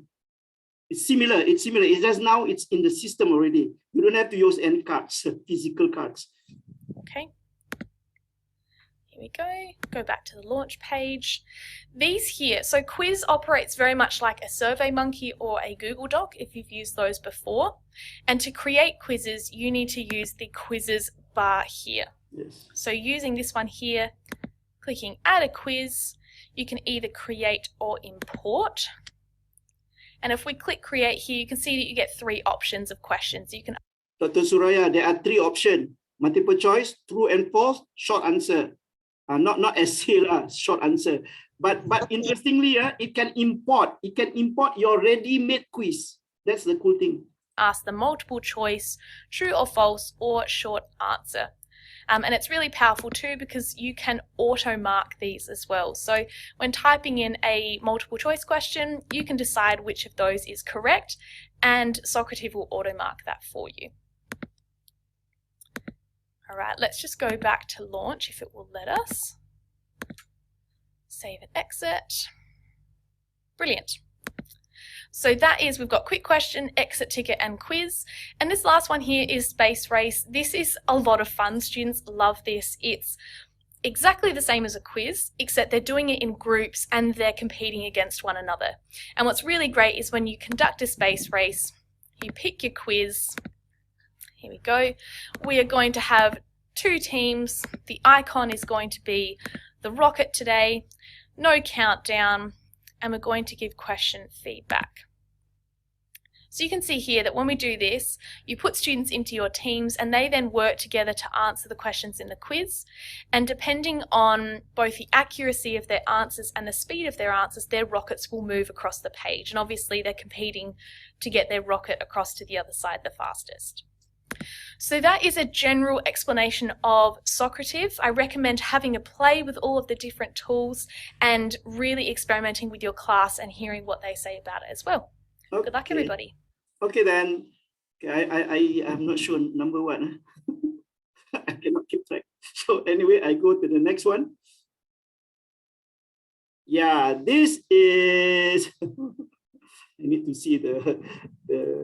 It's similar. It's just now it's in the system already. You don't have to use any cards, physical cards. Okay. Here we go. Go back to the launch page. These here, so quiz operates very much like a SurveyMonkey or a Google Doc if you've used those before. And to create quizzes, you need to use the quizzes bar here. Yes. So using this one here, clicking add a quiz, you can either create or import. And if we click create here, you can see that you get 3 options of questions. You can. Dr. Suraya, there are 3 options: multiple choice, true and false, short answer. Not essay, short answer. But interestingly, it can import your ready-made quiz. That's the cool thing. Ask the multiple choice, true or false, or short answer. And it's really powerful too because you can auto mark these as well. So when typing in a multiple choice question, you can decide which of those is correct, and Socrative will auto mark that for you. All right, let's just go back to launch if it will let us. Save and exit. Brilliant. So that is, we've got quick question, exit ticket, and quiz. And this last one here is space race. This is a lot of fun. Students love this. It's exactly the same as a quiz, except they're doing it in groups and they're competing against one another. And what's really great is when you conduct a space race, you pick your quiz. Here we go. We are going to have 2 teams. The icon is going to be the rocket today, no countdown, and we're going to give question feedback. So you can see here that when we do this, you put students into your teams and they then work together to answer the questions in the quiz. And depending on both the accuracy of their answers and the speed of their answers, their rockets will move across the page. And obviously they're competing to get their rocket across to the other side the fastest. So that is a general explanation of Socrative. I recommend having a play with all of the different tools and really experimenting with your class and hearing what they say about it as well. Okay. Good luck, everybody. Okay, then. Okay, I'm not sure number 1. I cannot keep track. So anyway, I go to the next one. Yeah, this is I need to see the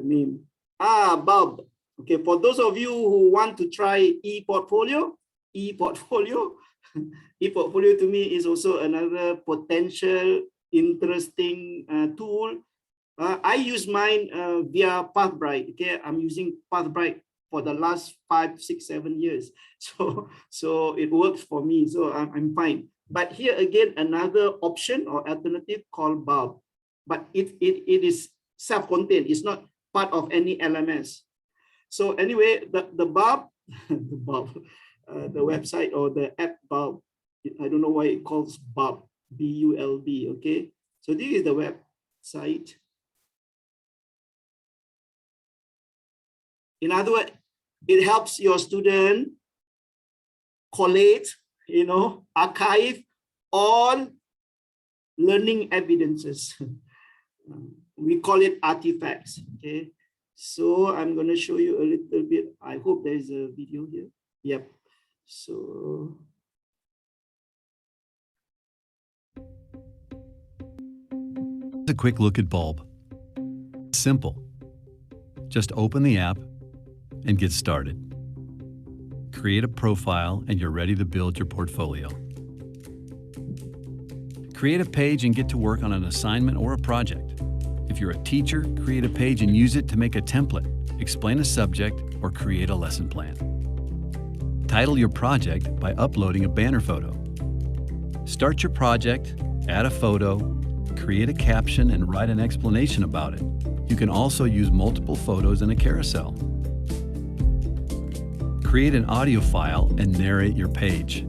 name. Bob. Okay, for those of you who want to try e-portfolio, e-portfolio to me is also another potential interesting tool. I use mine via Pathbright. Okay, I'm using Pathbright for the last 5, 6, 7 years. So it works for me. So I'm fine. But here again, another option or alternative called Bob. But it is self-contained. It's not part of any LMS. So anyway, the Bob, the website or the app Bob, I don't know why it calls Bob, B-U-L-B, okay? So this is the website. In other words, it helps your student collate, archive all learning evidences. We call it artifacts, okay? So I'm going to show you a little bit. I hope there is a video here. Yep. So a quick look at Bulb. Simple. Just open the app and get started. Create a profile and you're ready to build your portfolio. Create a page and get to work on an assignment or a project. If you're a teacher, create a page and use it to make a template, explain a subject, or create a lesson plan. Title your project by uploading a banner photo. Start your project, add a photo, create a caption, and write an explanation about it. You can also use multiple photos in a carousel. Create an audio file and narrate your page.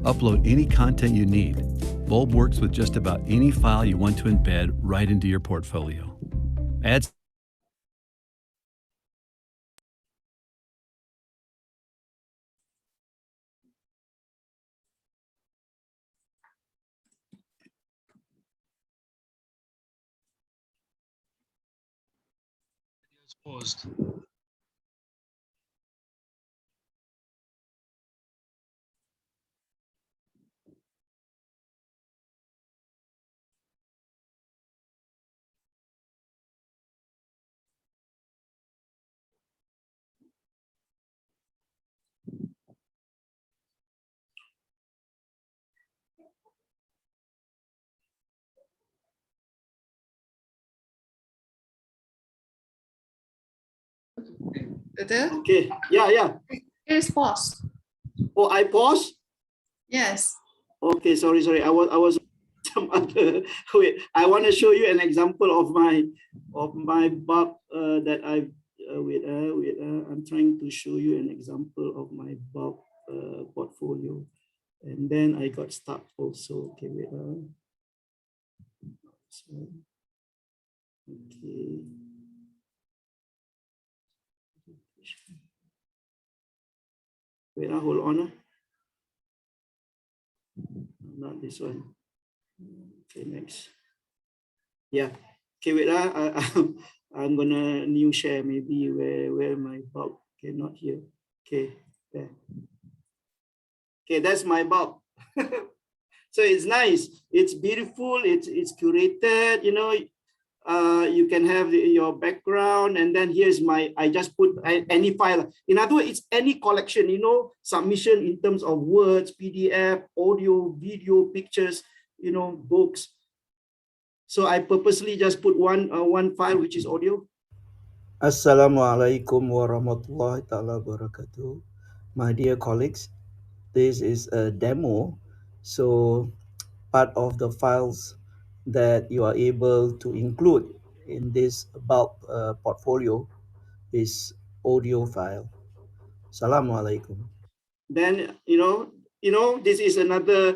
Upload any content you need. Bulb works with just about any file you want to embed right into your portfolio. Add Paused. okay, yeah. Here's pause. Oh, I pause? Yes. Okay, sorry. I was some other. Wait, I want to show you an example of my Bob that I've I'm trying to show you an example of my Bob portfolio, and then I got stuck also. Okay, wait. So, okay. Wait, hold on. Not this one. Okay, next. Yeah. Okay, wait. I'm gonna new share maybe where my bulb. Okay, not here. Okay, there. Okay, that's my bulb. So it's nice. It's beautiful. It's curated. You can have your background, and then here's I just put any file. In other words, it's any collection, submission in terms of words, PDF, audio, video, pictures, books. So I purposely just put one file, which is audio. Assalamualaikum warahmatullahi ta'ala wabarakatuh. My dear colleagues, this is a demo. So part of the files that you are able to include in this bulk portfolio is audio file. Assalamualaikum. Then, this is another,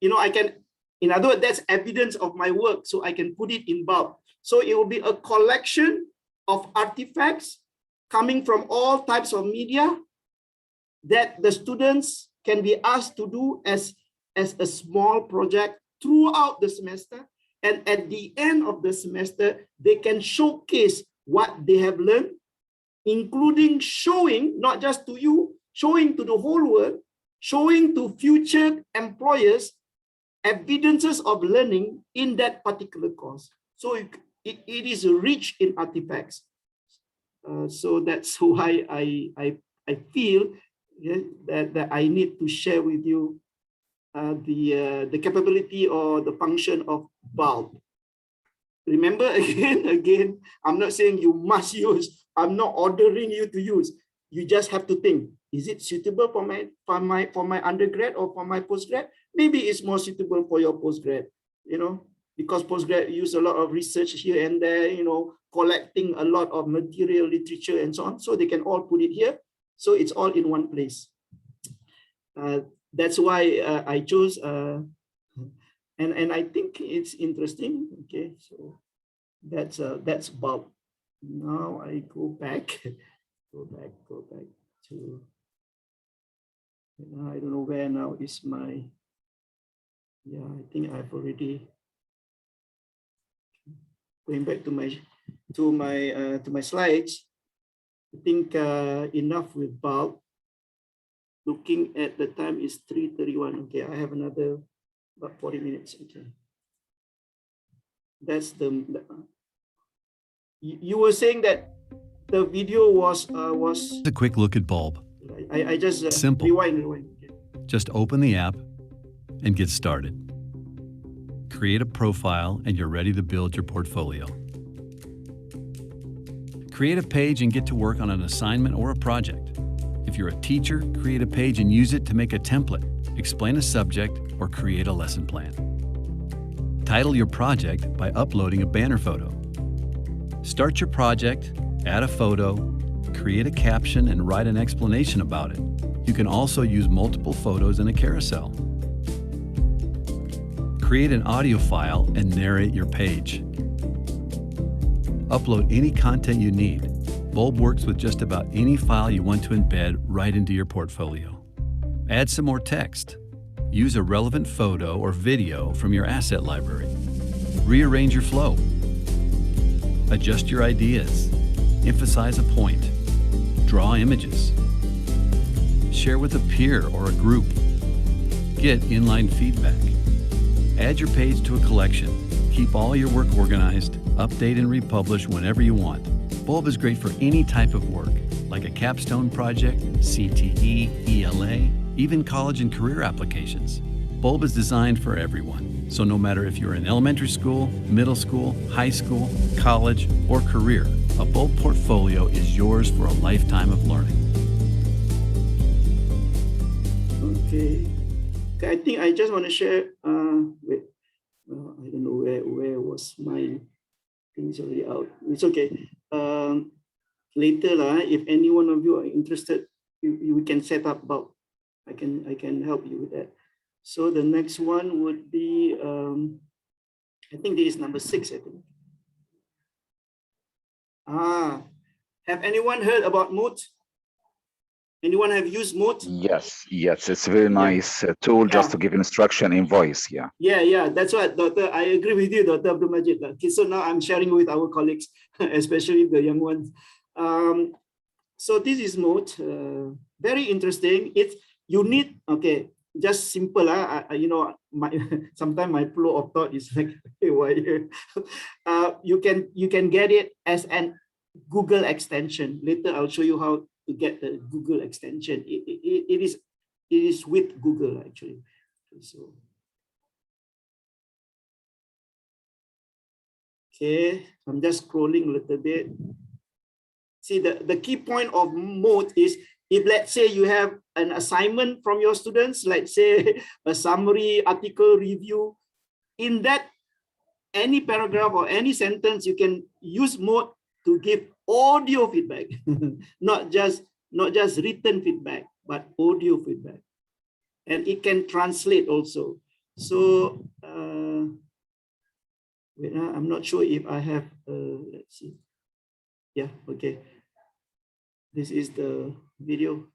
I can, in other words, that's evidence of my work. So I can put it in bulk. So it will be a collection of artifacts coming from all types of media that the students can be asked to do as a small project throughout the semester. And at the end of the semester, they can showcase what they have learned, including showing, not just to you, showing to the whole world, showing to future employers evidences of learning in that particular course. So it is rich in artifacts. So that's why I feel that I need to share with you the capability or the function of bulb. Remember, again, I'm not saying you must use. I'm not ordering you to use. You just have to think: is it suitable for my undergrad or for my postgrad? Maybe it's more suitable for your postgrad. Because postgrad use a lot of research here and there. Collecting a lot of material, literature, and so on. So they can all put it here. So it's all in one place. That's why I chose. And I think it's interesting. Okay, so that's bulb. Now I go back to. I don't know where now is my. Yeah, I think I've already going back to my slides. I think enough with bulb. Looking at the time is 3:31. Okay, I have another about 40 minutes. Okay. That's you were saying that the video was A quick look at bulb. I just Simple. rewind. Okay. Just open the app and get started. Create a profile and you're ready to build your portfolio. Create a page and get to work on an assignment or a project. If you're a teacher, create a page and use it to make a template, explain a subject, or create a lesson plan. Title your project by uploading a banner photo. Start your project, add a photo, create a caption, and write an explanation about it. You can also use multiple photos in a carousel. Create an audio file and narrate your page. Upload any content you need. Bulb works with just about any file you want to embed right into your portfolio. Add some more text. Use a relevant photo or video from your asset library. Rearrange your flow. Adjust your ideas. Emphasize a point. Draw images. Share with a peer or a group. Get inline feedback. Add your page to a collection. Keep all your work organized. Update and republish whenever you want. Bulb is great for any type of work, like a capstone project, CTE, ELA, even college and career applications. Bulb is designed for everyone. So no matter if you're in elementary school, middle school, high school, college, or career, a Bulb portfolio is yours for a lifetime of learning. Okay. I think I just want to share. Wait, I don't know where was my things already out. It's okay. Later, if any one of you are interested, you can set up bulb. I can help you with that. So the next one would be, I think this is number 6, I think. Have anyone heard about Moot? Anyone have used Moot? Yes, it's a very nice tool just to give instruction in voice. Yeah, that's what, Doctor. I agree with you, Dr. Abdul Majid. Okay, so now I'm sharing with our colleagues, especially the young ones. So this is Moot. Very interesting. You need, okay, just simple. Sometimes my flow of thought is like, you can get it as an Google extension. Later, I'll show you how to get the Google extension. It is with Google actually. So okay, I'm just scrolling a little bit. See, the key point of Moot is, if let's say you have an assignment from your students, like say a summary, article review, in that any paragraph or any sentence, you can use Moot to give audio feedback, not just written feedback, but audio feedback. And it can translate also. So wait, I'm not sure if I have, let's see. Yeah, okay. This is the video.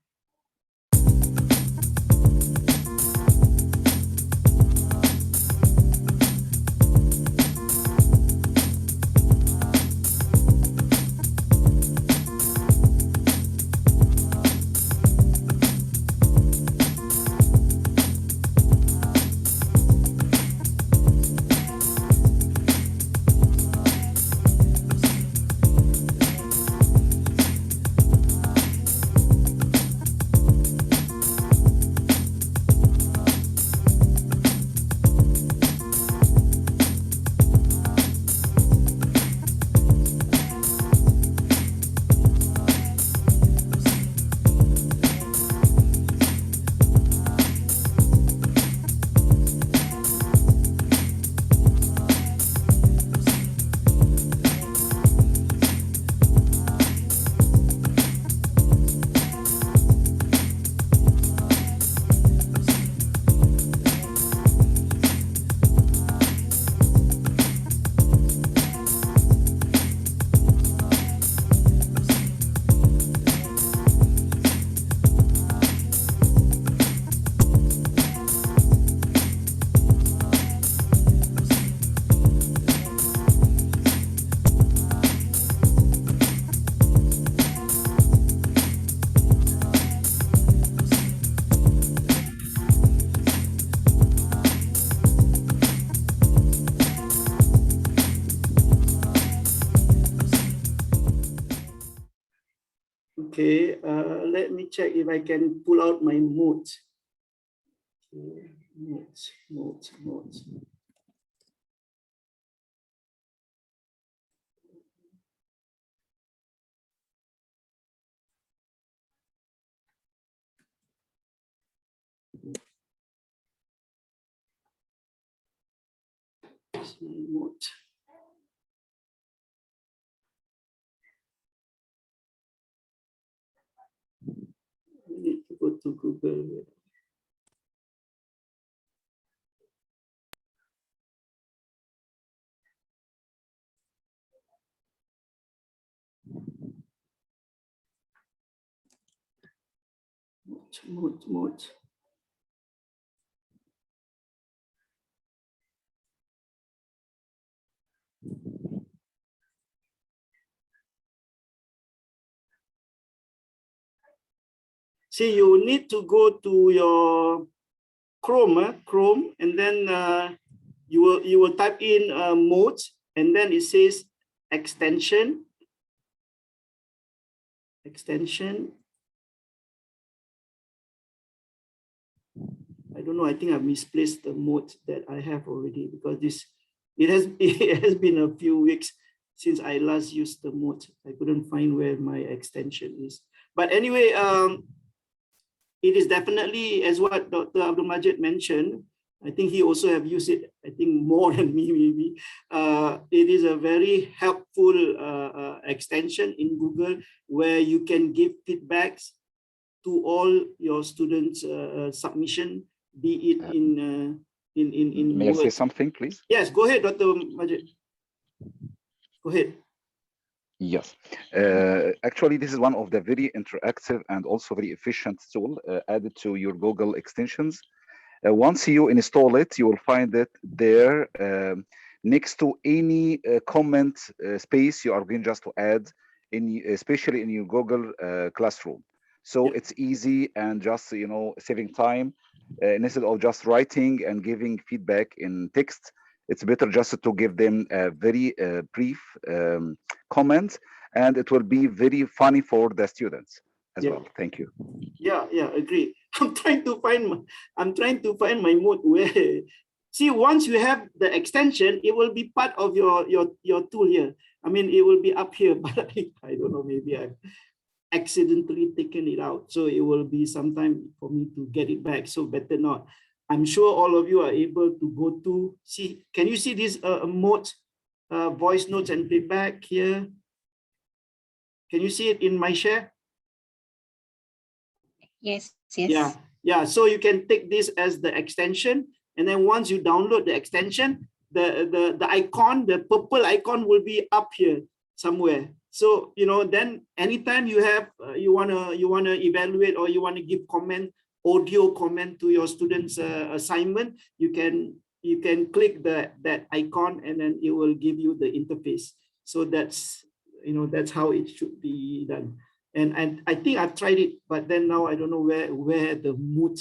Okay, let me check if I can pull out my notes. Okay, notes. Note. I need to go to Google. Note. See, you need to go to your Chrome, and then you will type in mode, and then it says extension. I don't know. I think I've misplaced the mode that I have already, because it has been a few weeks since I last used the mode. I couldn't find where my extension is. But anyway, it is definitely, as what Dr. Abdul Majid mentioned, I think he also have used it, I think more than me maybe. It is a very helpful extension in Google where you can give feedbacks to all your students' submission, be it in May I say Word. something, please? Yes, go ahead, Dr. Majid. Go ahead. Yes, actually, this is one of the very interactive and also very efficient tool added to your Google extensions. Once you install it, you will find it there next to any comment space you are going just to add, especially in your Google Classroom. So it's easy and just, saving time. Instead of just writing and giving feedback in text, it's better just to give them a very brief comment, and it will be very funny for the students as well. Thank you. Yeah, agree. I'm trying to find my mode where, see, once you have the extension, it will be part of your tool here. I mean, it will be up here, but I don't know, maybe I've accidentally taken it out. So it will be some time for me to get it back. So better not. I'm sure all of you are able to go to see. Can you see this mode, voice notes and feedback here? Can you see it in my share? Yes. Yeah. So you can take this as the extension, and then once you download the extension, the icon, the purple icon will be up here somewhere. So then anytime you have you wanna evaluate or you wanna give audio comment to your students' assignment, you can click that icon, and then it will give you the interface. So that's how it should be done. And I think I've tried it, but then now I don't know where the mood,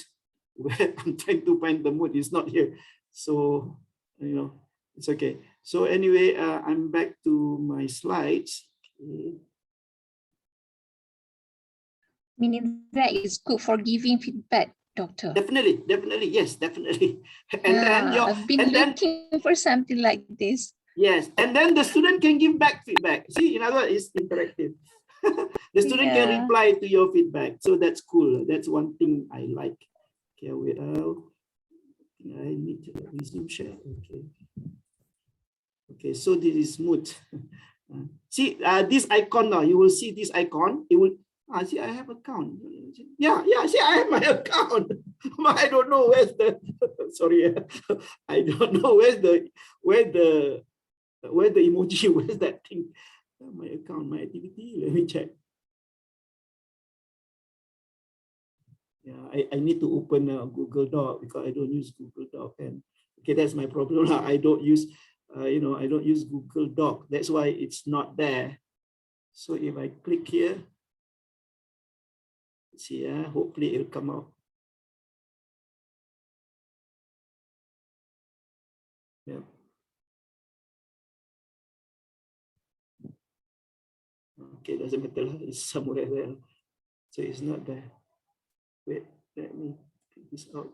where I'm trying to find the mood is not here. So, it's okay. So anyway, I'm back to my slides. Okay. Meaning that is good for giving feedback, Doctor. Definitely, yes, definitely. And then I've been looking for something like this. Yes, and then the student can give back feedback. See, in other words, it's interactive. The student can reply to your feedback. So that's cool. That's one thing I like. Okay, wait. I need to resume share. Okay, so this is mood. See this icon now. You will see this icon. It will see I have account. Yeah, see I have my account. But I don't know where's the sorry. I don't know where the emoji, where's that thing? My account, my activity. Let me check. Yeah, I need to open a Google Doc because I don't use Google Doc, and okay, that's my problem. I don't use, I don't use Google Doc. That's why it's not there. So if I click here, let's see, hopefully it'll come out. Yeah. Okay, doesn't matter. It's somewhere there. So it's not there. Wait, let me take this out.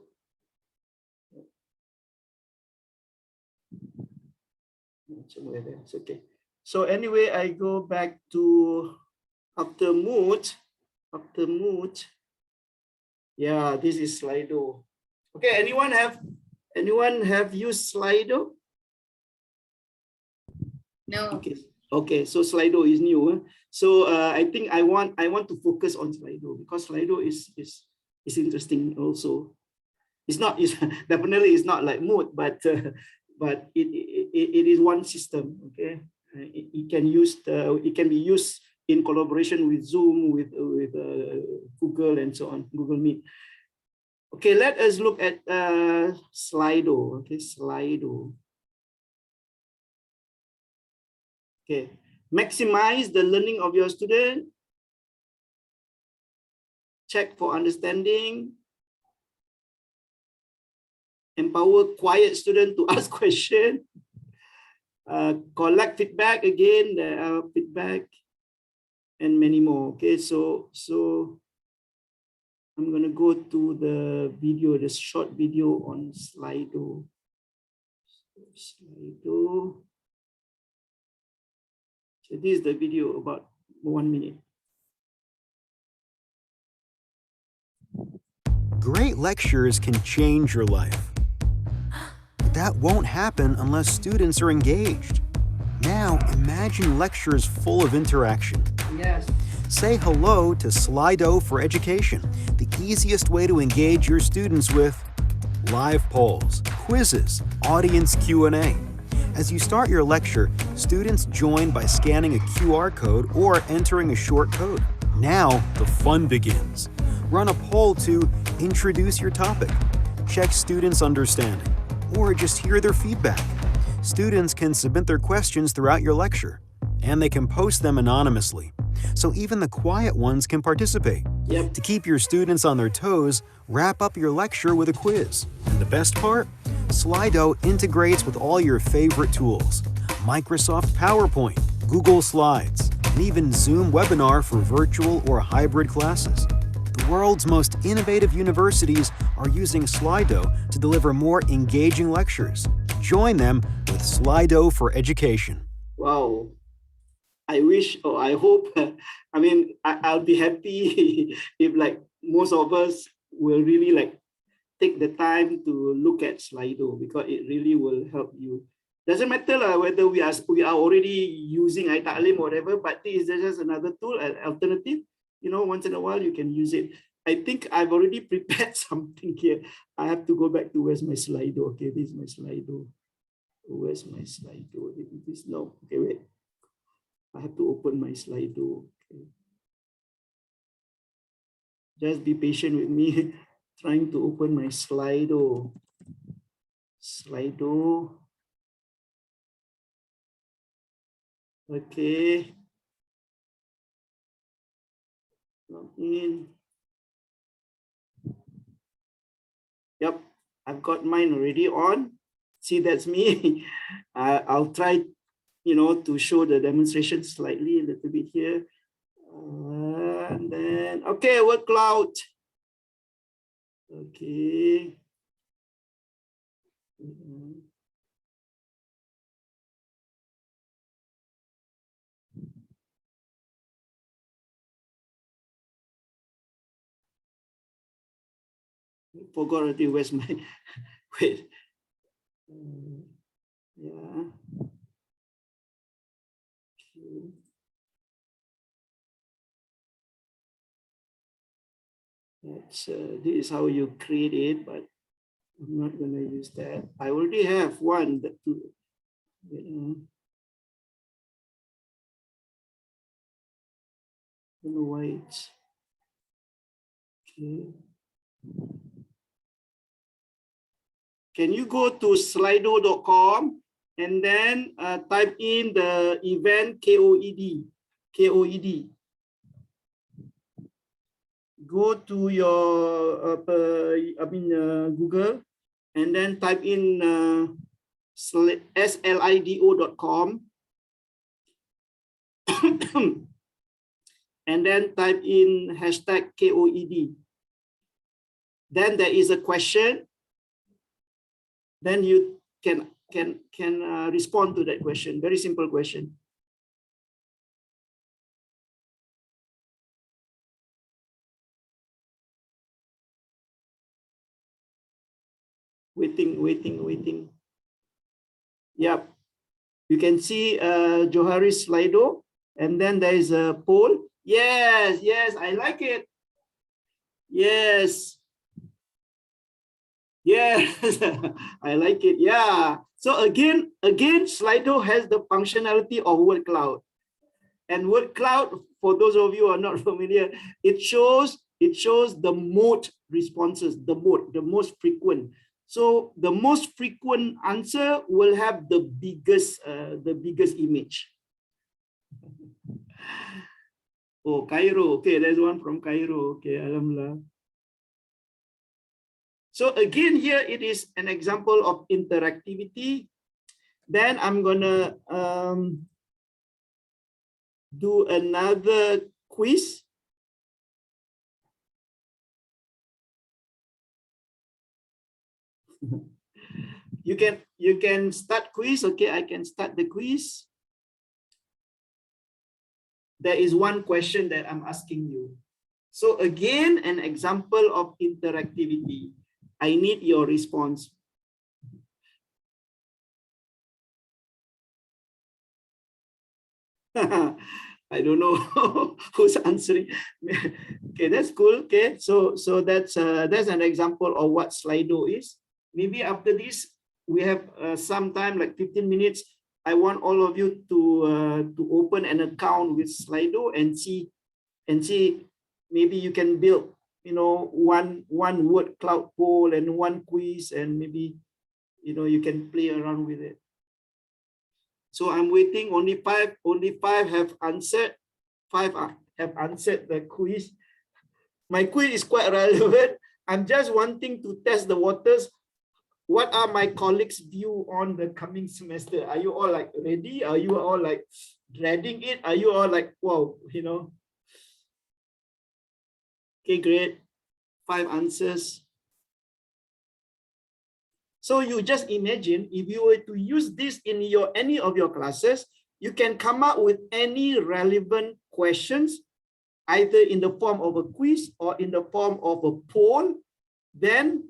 Somewhere there. It's okay. So anyway, I go back to after mood. After mood. Yeah, this is Slido. Okay, anyone have used Slido? No. Okay, so Slido is new. Huh? So I think I want to focus on Slido because Slido is interesting also. It's definitely it's not like Mood, but it is one system. Okay, it can be used in collaboration with Zoom, with Google and so on, Google Meet. Okay, let us look at Slido. Okay, Slido. Okay, maximize the learning of your student. Check for understanding. Empower quiet student to ask question. Collect feedback again. There are feedback and many more. Okay, so I'm gonna go to the video, the short video on Slido. Slido. So this is the video about 1 minute. Great lectures can change your life. But that won't happen unless students are engaged. Now, imagine lectures full of interaction. Yes. Say hello to Slido for Education, the easiest way to engage your students with live polls, quizzes, audience Q&A. As you start your lecture, students join by scanning a QR code or entering a short code. Now, the fun begins. Run a poll to introduce your topic, check students' understanding, or just hear their feedback. Students can submit their questions throughout your lecture, and they can post them anonymously, so even the quiet ones can participate. Yep. To keep your students on their toes, wrap up your lecture with a quiz. And the best part? Slido integrates with all your favorite tools: Microsoft PowerPoint, Google Slides, and even Zoom Webinar for virtual or hybrid classes. The world's most innovative universities are using Slido to deliver more engaging lectures. Join them with Slido for Education. Wow. I wish, or I hope, I mean, I'll be happy if like most of us will really like take the time to look at Slido, because it really will help you. Doesn't matter whether we are already using iTalim or whatever, but this is just another tool, an alternative. You know, once in a while you can use it. I think I've already prepared something here. I have to go back to where's my Slido. Okay, this is my Slido. Where's my Slido? This no. Okay, wait. I have to open my Slido. Okay. Just be patient with me. Trying to open my Slido. Slido. Okay. Log in. Yep, I've got mine already on. See, that's me. I'll try, you know, to show the demonstration slightly a little bit here. And then, okay, word cloud. Okay. Forgot already where's my, wait. Yeah. Okay. That's, this is how you create it, but I'm not going to use that. I already have one. That, I don't know why it's okay. Can you go to slido.com and then type in the event KOED. Go to your Google and then type in slido.com and then type in hashtag KOED. Then there is a question. Then you can respond to that question. Very simple question. Waiting. Yep. You can see Joharry's Slido, and then there is a poll. Yes, I like it. Yes. I like it. Yeah. So again, Slido has the functionality of word cloud. And word cloud, for those of you who are not familiar, it shows the mode responses, the most frequent. So the most frequent answer will have the biggest image. Oh, Cairo. Okay, there's one from Cairo. Okay, alhamdulillah. So again, here it is an example of interactivity. Then I'm gonna do another quiz. You can start quiz. Okay, I can start the quiz. There is one question that I'm asking you. So again, an example of interactivity. I need your response. I don't know who's answering. Okay, that's cool. Okay, so that's an example of what Slido is. Maybe after this, we have some time, like 15 minutes. I want all of you to open an account with Slido and see maybe you can build, you know, one word cloud poll and one quiz, and maybe, you know, you can play around with it. So I'm waiting. Only five have answered. 5 have answered the quiz. My quiz is quite relevant. I'm just wanting to test the waters. What are my colleagues' view on the coming semester? Are you all like ready? Are you all like dreading it? Are you all like, wow, you know? Okay, great. 5 answers. So you just imagine if you were to use this in any of your classes, you can come up with any relevant questions, either in the form of a quiz or in the form of a poll. Then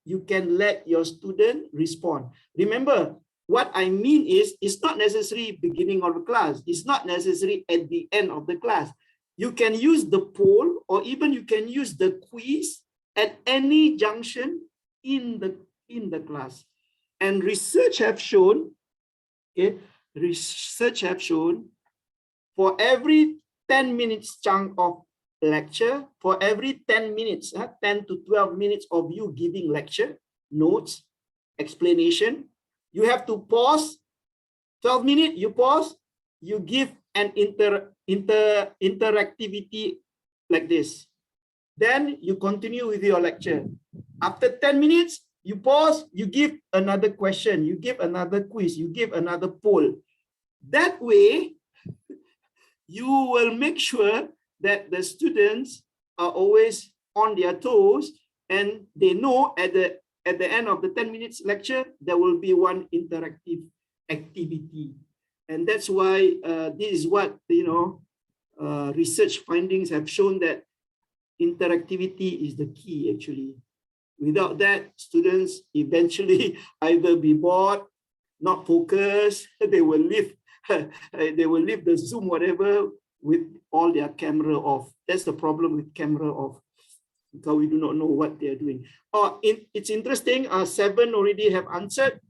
you can let your student respond. Remember, what I mean is, it's not necessarily beginning of the class. It's not necessarily at the end of the class. You can use the poll, or even you can use the quiz at any junction in the class. And research have shown, okay, for every 10 minutes chunk of lecture, for every 10 minutes, 10 to 12 minutes of you giving lecture, notes, explanation, you have to pause. 12 minutes, you pause, you give an interactivity like this. Then you continue with your lecture. After 10 minutes, you pause, you give another question, you give another quiz, you give another poll. That way, you will make sure that the students are always on their toes, and they know at the end of the 10 minutes lecture, there will be one interactive activity. And that's why this is what, you know, research findings have shown, that interactivity is the key actually. Without that, students eventually either be bored, not focused, they will leave the Zoom, whatever, with all their camera off. That's the problem with camera off, because we do not know what they are doing. It's interesting, 7 already have answered.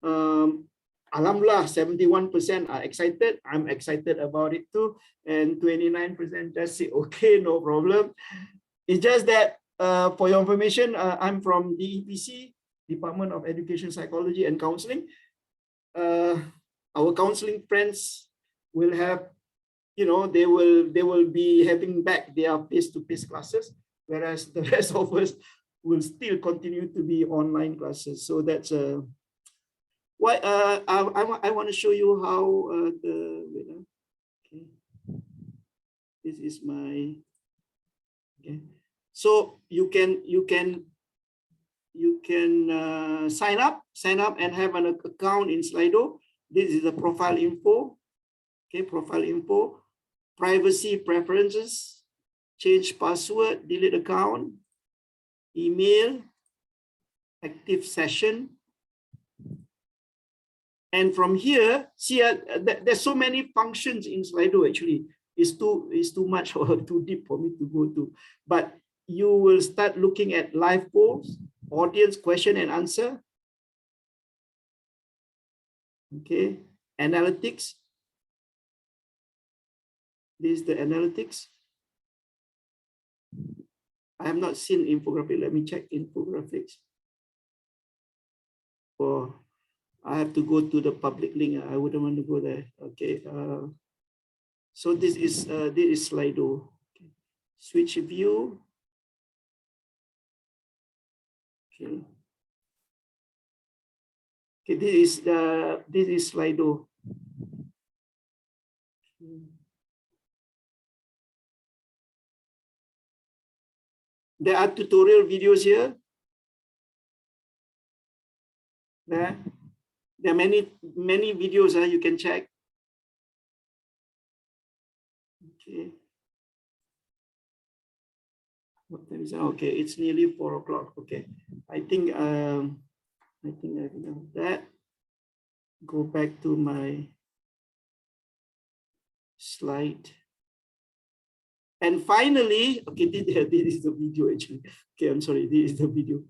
Alhamdulillah, 71% are excited. I'm excited about it too. And 29% just say, okay, no problem. It's just that, for your information, I'm from DEPC, Department of Education, Psychology and Counseling. Our counseling friends will have, you know, they will be having back their face-to-face classes, whereas the rest of us will still continue to be online classes. So that's why I want to show you how okay. This is my, okay. So you can sign up and have an account in Slido. This is the profile info. Okay, profile info, privacy preferences, change password, delete account, email, active session. And from here, see, there's so many functions in Slido actually. It's too much or too deep for me to go to. But you will start looking at live polls, audience question and answer. Okay, analytics. This is the analytics. I have not seen infographic. Let me check infographics. Oh, I have to go to the public link. I wouldn't want to go there. Okay. So this is Slido. Okay. Switch view. Okay. Okay. This is Slido. Okay. There are tutorial videos here. There are many videos you can check. Okay. What time is it? Okay, it's nearly 4 o'clock. Okay, I think I've done that. Go back to my slide. And finally, okay, this is the video actually. Okay, I'm sorry, this is the video.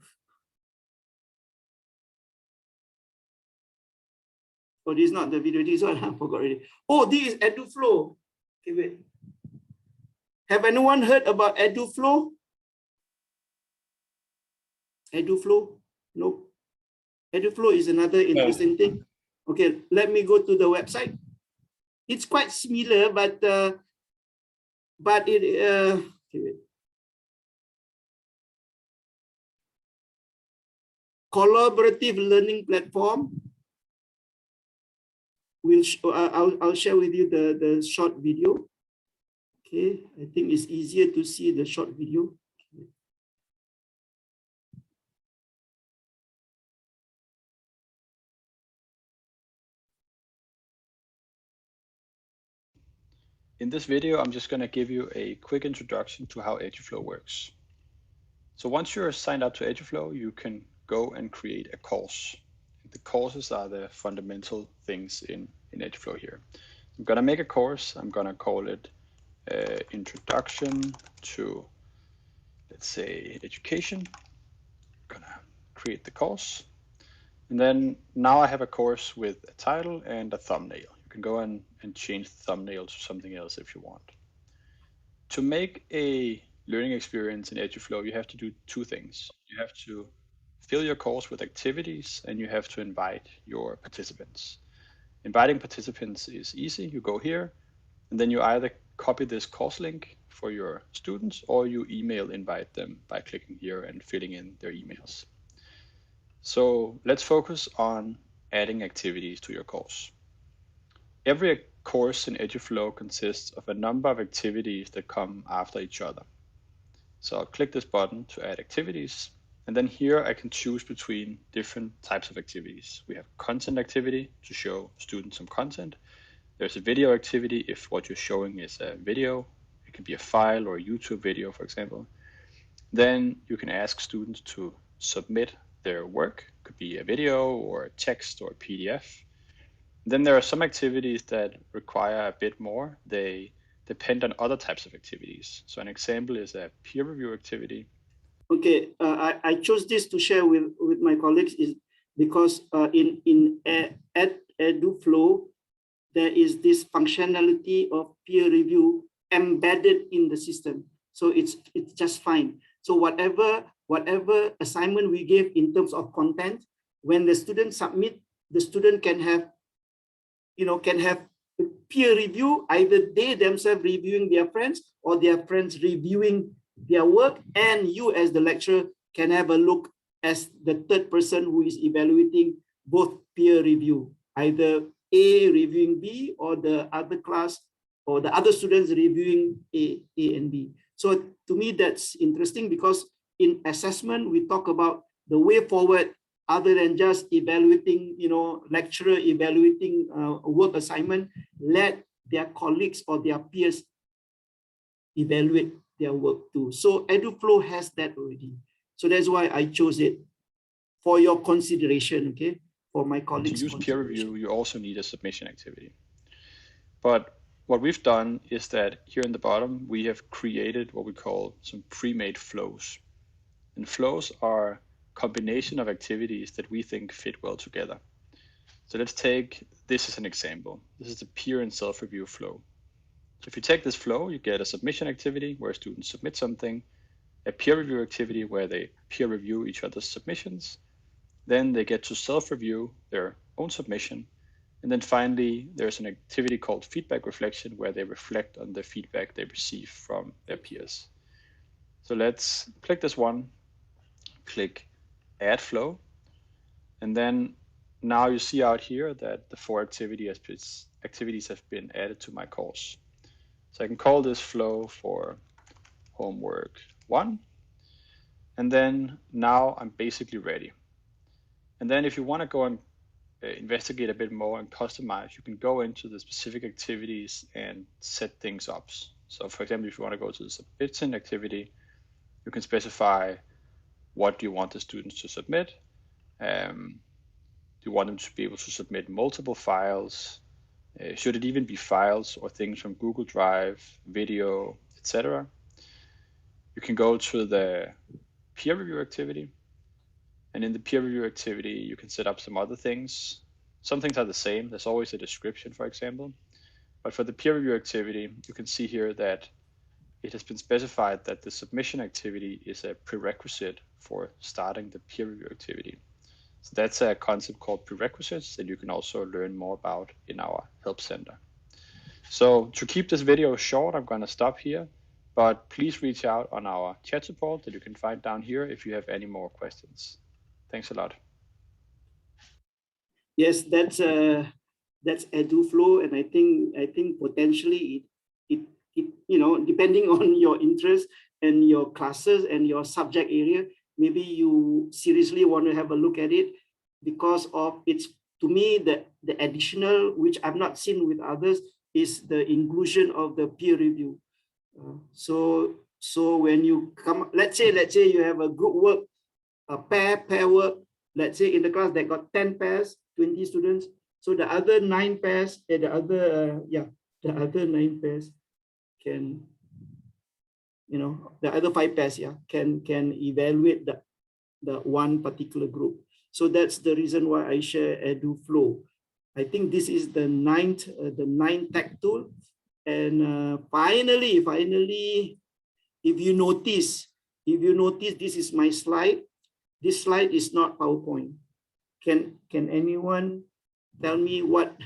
Oh, this is not the video, this one, I forgot already. Oh, this is EduFlow. Okay, wait. Have anyone heard about EduFlow? EduFlow? Nope. EduFlow is another interesting thing. Okay, let me go to the website. It's quite similar, but it okay, wait. Collaborative learning platform. I'll share with you the short video. Okay, I think it's easier to see the short video. Okay. In this video, I'm just going to give you a quick introduction to how EduFlow works. So once you're signed up to EduFlow, you can go and create a course. The courses are the fundamental things in EduFlow here. I'm going to make a course. I'm going to call it Introduction to, let's say, Education. I'm going to create the course. And then now I have a course with a title and a thumbnail. You can go and change the thumbnail to something else if you want. To make a learning experience in EduFlow, you have to do two things. You have to fill your course with activities and you have to invite your participants. Inviting participants is easy. You go here and then you either copy this course link for your students or you email invite them by clicking here and filling in their emails. So let's focus on adding activities to your course. Every course in EduFlow consists of a number of activities that come after each other. So I'll click this button to add activities. And then here I can choose between different types of activities. We have content activity to show students some content. There's a video activity if what you're showing is a video. It can be a file or a YouTube video, for example. Then you can ask students to submit their work. It could be a video or a text or a PDF. Then there are some activities that require a bit more. They depend on other types of activities. So an example is a peer review activity. Okay, I chose this to share with my colleagues is because in EduFlow, there is this functionality of peer review embedded in the system. So it's just fine. So whatever assignment we give in terms of content, when the student submit, the student can have peer review, either they themselves reviewing their friends or their friends reviewing their work, and you as the lecturer can have a look as the third person who is evaluating both peer review, either A reviewing B or the other class or the other students reviewing A and B. So to me, that's interesting because in assessment, we talk about the way forward other than just evaluating, lecturer evaluating a work assignment, let their colleagues or their peers evaluate their work too. So EduFlow has that already. So that's why I chose it for your consideration, okay? For my colleagues. To use peer review, you also need a submission activity. But what we've done is that here in the bottom, we have created what we call some pre-made flows. And flows are a combination of activities that we think fit well together. So let's take this as an example. This is the peer and self-review flow. So if you take this flow, you get a submission activity where students submit something, a peer review activity where they peer review each other's submissions, then they get to self-review their own submission, and then finally there's an activity called feedback reflection where they reflect on the feedback they receive from their peers. So let's click this one, click add flow, and then now you see out here that the 4 activities have been added to my course. So I can call this flow for homework 1. And then now I'm basically ready. And then if you want to go and investigate a bit more and customize, you can go into the specific activities and set things up. So for example, if you want to go to the submission activity, you can specify what do you want the students to submit. Do you want them to be able to submit multiple files? Should it even be files or things from Google Drive, video, etc.? You can go to the peer review activity. And in the peer review activity, you can set up some other things. Some things are the same. There's always a description, for example. But for the peer review activity, you can see here that it has been specified that the submission activity is a prerequisite for starting the peer review activity. So that's a concept called prerequisites that you can also learn more about in our help center. So to keep this video short, I'm going to stop here, but please reach out on our chat support that you can find down here if you have any more questions. Thanks a lot. Yes, that's EduFlow, and I think potentially it depending on your interest and your classes and your subject area, maybe you seriously want to have a look at it because of it's, to me, the additional, which I've not seen with others, is the inclusion of the peer review. So when you come, let's say you have a group work, a pair work, let's say in the class they got 10 pairs, 20 students. So the other 9 pairs, the other 9 pairs can, the other 5 pairs, can evaluate the one particular group. So that's the reason why I share EduFlow. I think this is the ninth tech tool. And finally, if you notice, this is my slide. This slide is not PowerPoint. Can anyone tell me what,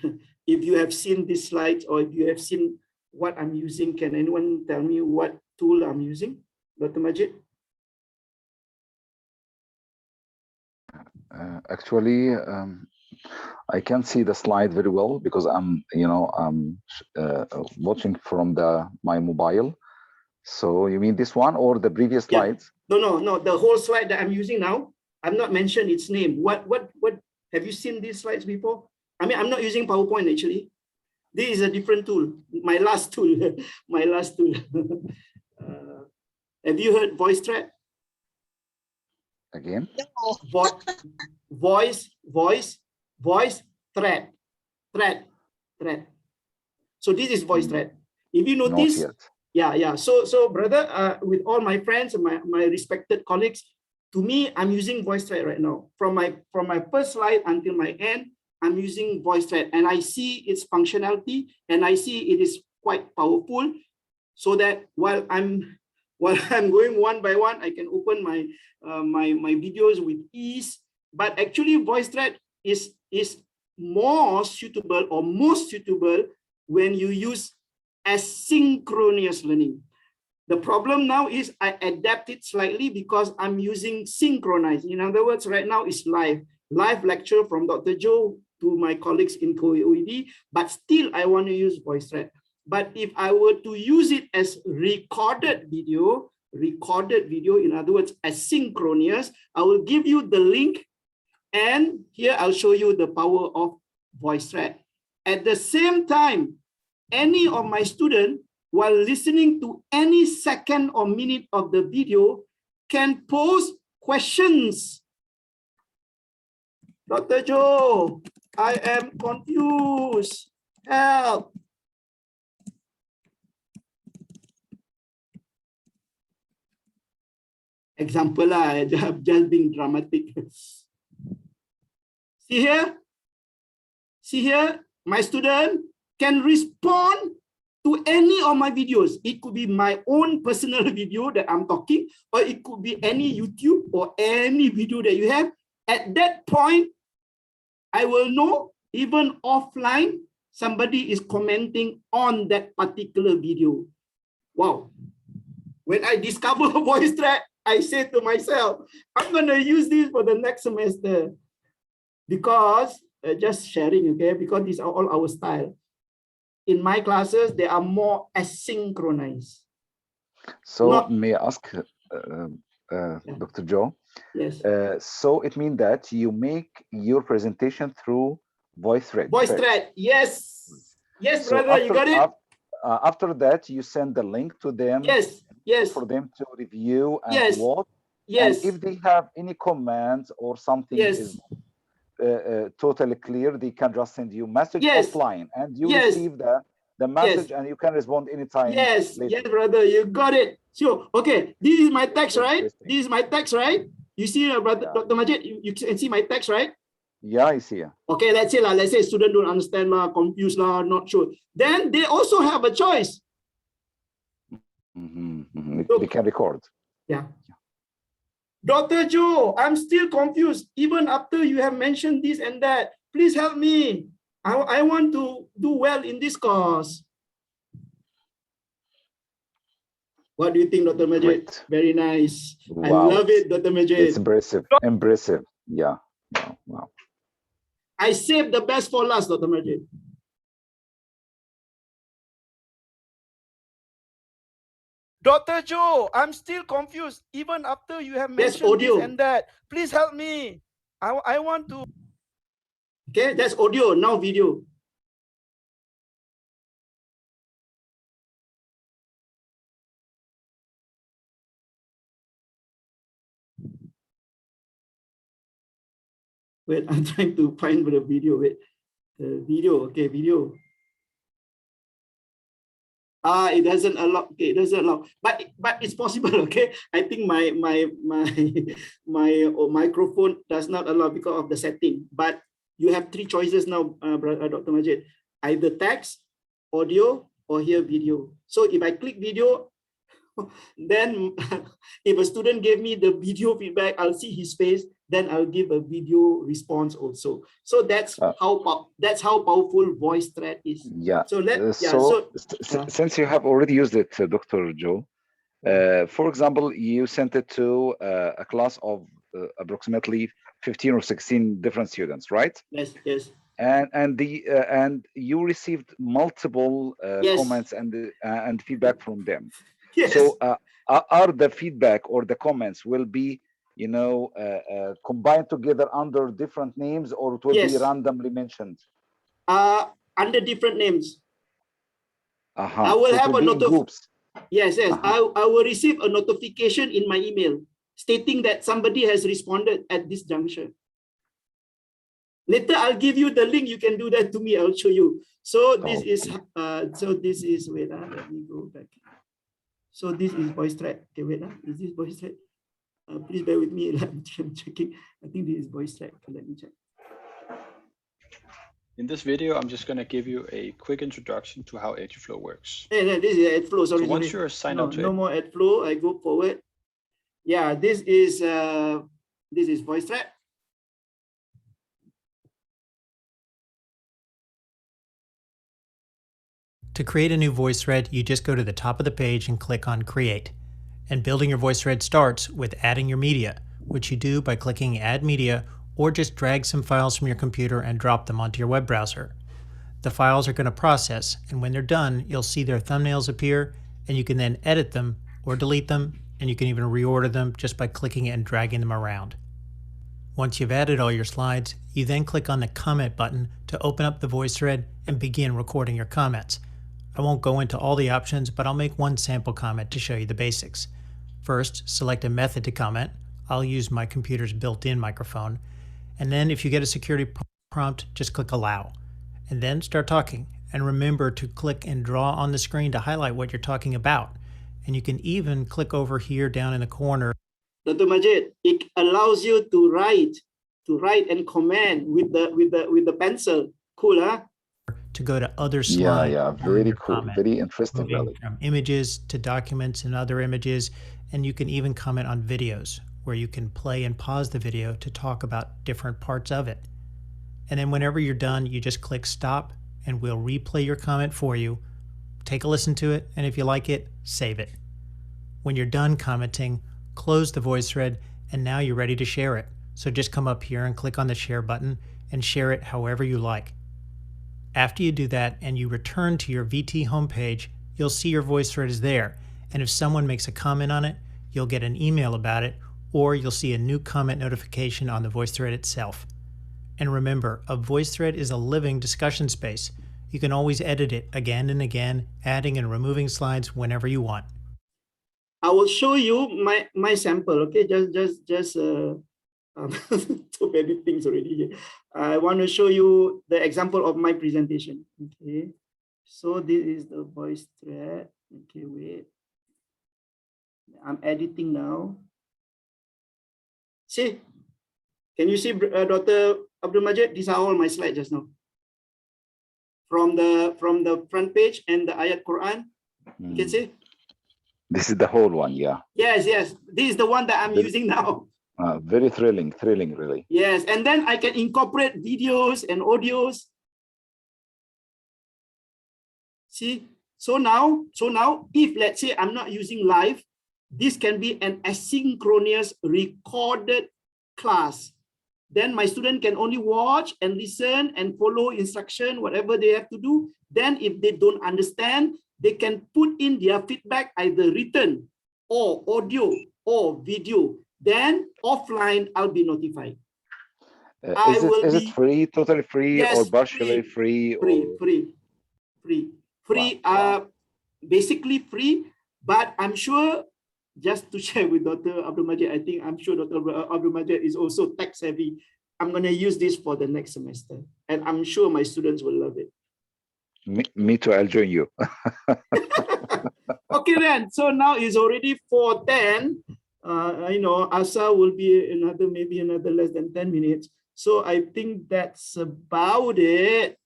if you have seen this slide or if you have seen what I'm using, can anyone tell me what tool I'm using? Dr. Majid? Actually, I can see the slide very well because I'm watching from my mobile. So you mean this one or the previous slides? No, the whole slide that I'm using now, I'm not mentioned its name. What have you seen these slides before? I mean, I'm not using PowerPoint actually. This is a different tool, my last tool. Have you heard VoiceThread? Again? Voice thread. So this is VoiceThread. If you notice, yeah. So brother, with all my friends and my respected colleagues, to me, I'm using VoiceThread right now. From my first slide until my end, I'm using VoiceThread, and I see its functionality, and I see it is quite powerful. So that while I'm going one by one, I can open my my videos with ease. But actually, VoiceThread is more suitable or most suitable when you use asynchronous learning. The problem now is I adapt it slightly because I'm using synchronized. In other words, right now it's live lecture from Dr. Joe to my colleagues in co-OED, but still I want to use VoiceThread. But if I were to use it as recorded video, in other words, asynchronous, I will give you the link, and here I'll show you the power of VoiceThread. At the same time, any of my students, while listening to any second or minute of the video, can pose questions. Dr. Joe, I am confused. Help. Example lah, just being dramatic. See here, my student can respond to any of my videos. It could be my own personal video that I'm talking, or it could be any YouTube or any video that you have. At that point, I will know, even offline, somebody is commenting on that particular video. Wow. When I discover VoiceThread, I say to myself, I'm going to use this for the next semester. Because, just sharing, okay, because these are all our style. In my classes, they are more asynchronized. So may I ask, Dr. Joe? Yes. So it means that you make your presentation through VoiceThread. VoiceThread, yes. Yes, So brother, you got it? After that, you send the link to them. Yes, yes. For them to review and yes. watch. Yes. And if they have any comments or something yes. is totally clear, they can just send you message yes. offline, and you yes. receive the message, and you can respond anytime. Yes, later. yes, brother, you got it. So, okay, this is my text, right? This is my text, right? You see, brother, yeah. Dr. Majid, you can see my text, right? Yeah, I see. Okay, let's say, let's say student don't understand, confused, not sure. Then they also have a choice. So, they can record. Yeah. Dr. Joe, I'm still confused. Even after you have mentioned this and that, please help me. I want to do well in this course. What do you think, Dr. Majid? Great. Very nice. Wow. I love it, Dr. Majid. It's impressive. Impressive. Yeah. Wow. I saved the best for last, Dr. Majid. Dr. Joe, I'm still confused. Even after you have mentioned this and that, please help me. I want to. Okay, that's audio, now video. Wait, I'm trying to find the video. Wait, video. Okay, video. It doesn't allow. Okay, it doesn't allow. But it's possible. Okay, I think my microphone does not allow because of the setting. But you have three choices now, Dr. Majid. Either text, audio, or here video. So if I click video, then if a student gave me the video feedback, I'll see his face. Then I'll give a video response also. So that's how powerful VoiceThread is. Yeah. So since you have already used it, Dr. Joe, for example, you sent it to a class of approximately 15 or 16 different students, right? Yes. Yes. And you received multiple comments and feedback from them. Yes. So are the feedback or the comments will be, combined together under different names, or it will be randomly mentioned? Under different names. I will so have a groups. Yes. I will receive a notification in my email stating that somebody has responded at this juncture. Later, I'll give you the link. You can do that to me. I'll show you. So this is wait, let me go back. So this is VoiceThread. Okay, wait, is this VoiceThread? Please bear with me. I'm checking. I think this is VoiceThread. Let me check. In this video, I'm just going to give you a quick introduction to how Eduflow works. Hey, this is AdFlow. Sorry. So once you're signed up to it, no more AdFlow. I go forward. Yeah, this is VoiceThread. To create a new VoiceThread, you just go to the top of the page and click on Create. And building your VoiceThread starts with adding your media, which you do by clicking Add Media, or just drag some files from your computer and drop them onto your web browser. The files are going to process, and when they're done, you'll see their thumbnails appear, and you can then edit them or delete them, and you can even reorder them just by clicking and dragging them around. Once you've added all your slides, you then click on the comment button to open up the VoiceThread and begin recording your comments. I won't go into all the options, but I'll make one sample comment to show you the basics. First, select a method to comment. I'll use my computer's built-in microphone. And then if you get a security prompt, just click Allow. And then start talking. And remember to click and draw on the screen to highlight what you're talking about. And you can even click over here down in the corner. Dr. Majid, it allows you to write and comment with the pencil. Cool, huh? To go to other slides. Yeah, very cool, very interesting, really. From images to documents and other images, and you can even comment on videos where you can play and pause the video to talk about different parts of it. And then whenever you're done, you just click stop and we'll replay your comment for you. Take a listen to it, and if you like it, save it. When you're done commenting, close the VoiceThread, and now you're ready to share it. So just come up here and click on the share button and share it however you like. After you do that and you return to your VT homepage, you'll see your VoiceThread is there. And if someone makes a comment on it, you'll get an email about it, or you'll see a new comment notification on the VoiceThread itself. And remember, a VoiceThread is a living discussion space. You can always edit it again and again, adding and removing slides whenever you want. I will show you my sample. Okay, just so many things already here. I want to show you the example of my presentation. Okay, so this is the VoiceThread. Okay, wait. I'm editing now. See, can you see, Dr. Abdul Majid? These are all my slides just now. From the front page and the ayat Quran. You can see. This is the whole one, yeah. Yes. This is the one that I'm using now. Very thrilling, really. Yes, and then I can incorporate videos and audios. See, so now, if let's say I'm not using live, this can be an asynchronous recorded class. Then my student can only watch and listen and follow instruction, whatever they have to do. Then if they don't understand, they can put in their feedback, either written or audio or video. Then offline, I'll be notified. Is it free, totally free, yes, or partially free? Free, basically free, but I'm sure, just to share with Dr. Abdul Majid, I'm sure Dr. Abdul Majid is also tech savvy. I'm going to use this for the next semester, and I'm sure my students will love it. Me too, I'll join you. Okay then, so now it's already 4:10. Asa will be maybe another less than 10 minutes. So I think that's about it.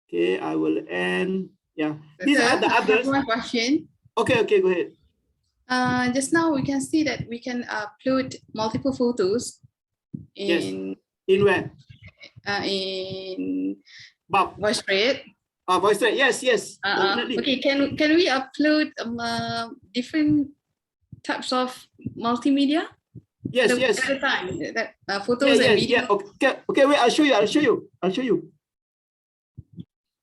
Okay, I will end. Yeah, these are the others. One question. Okay, go ahead. Just now we can see that we can upload multiple photos in where? In VoiceThread. VoiceThread, yes. Definitely. Okay, can we upload different types of multimedia? Yes. At a time, photos and video. Yeah. Okay, wait, I'll show you.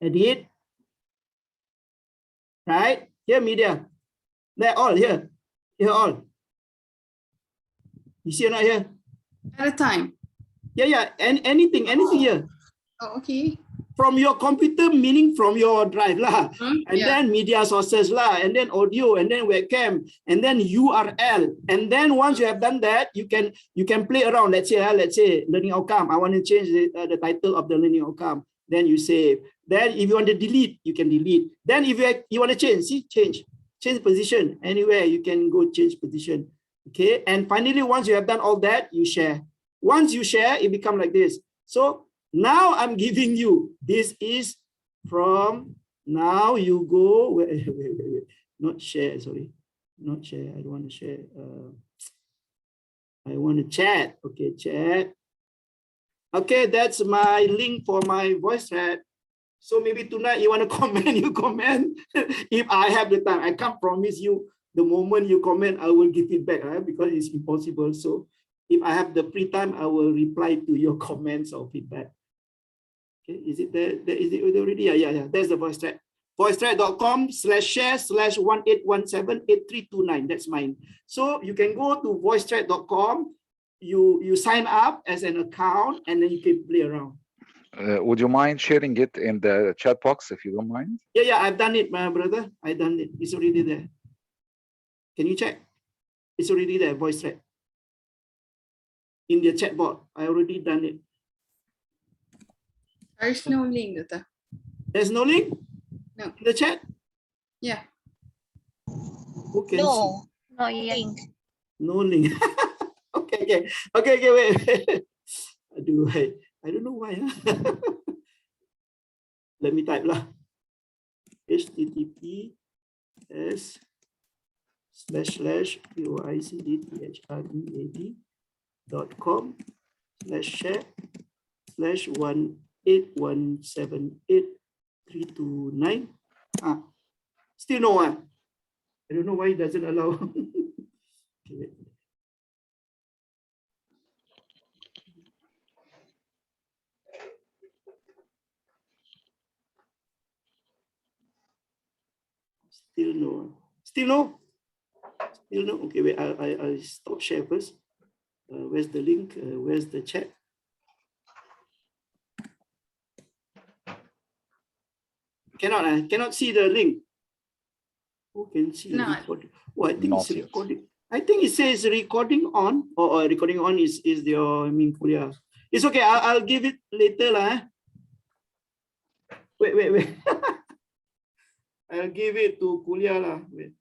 Edit. Right, here media. They're all here. Here all. You see or not here? At a time. Yeah. And anything here. Oh, okay. From your computer, meaning from your drive lah, and then media sources lah, and then audio, and then webcam, and then URL, and then once you have done that, you can play around. Let's say learning outcome. I want to change the title of the learning outcome. Then you save. Then if you want to delete, you can delete. Then if you want to change position anywhere, you can go change position. Okay, and finally, once you have done all that, you share. Once you share, it becomes like this. So now I'm giving you, this is from, now you go, wait, not share, sorry, not share, I don't want to share, I want to chat, okay, chat. Okay, that's my link for my VoiceThread. So maybe tonight you want to comment, you comment. If I have the time, I can't promise you the moment you comment, I will give it back, because it's impossible. So if I have the free time, I will reply to your comments or feedback. Okay, is it there? Is it already? Yeah. There's the voice chat. voicechat.com/share/18178329. That's mine. So you can go to voicechat.com. You sign up as an account, and then you can play around. Would you mind sharing it in the chat box if you don't mind? Yeah, I've done it, my brother. I done it. It's already there. Can you check? It's already there, voice chat. In the chat box, I already done it. There's no link, Doctor. There's no link? No. In the chat? Yeah. Who can No, see? not link. No link. Okay, wait. I don't know why. Let me type lah. https://voicechat.com/share/181783229. Still no one. I don't know why it doesn't allow. Okay, wait. Still no. Still no. Still no. Okay, wait. I stop share first. Where's the link? Where's the chat? Cannot see the link. Who can see the recording? Oh, I think it's recording. I think it says recording on. Or recording on is your kuliah. It's okay. I'll give it later lah. Wait. I'll give it to kuliah lah. Wait.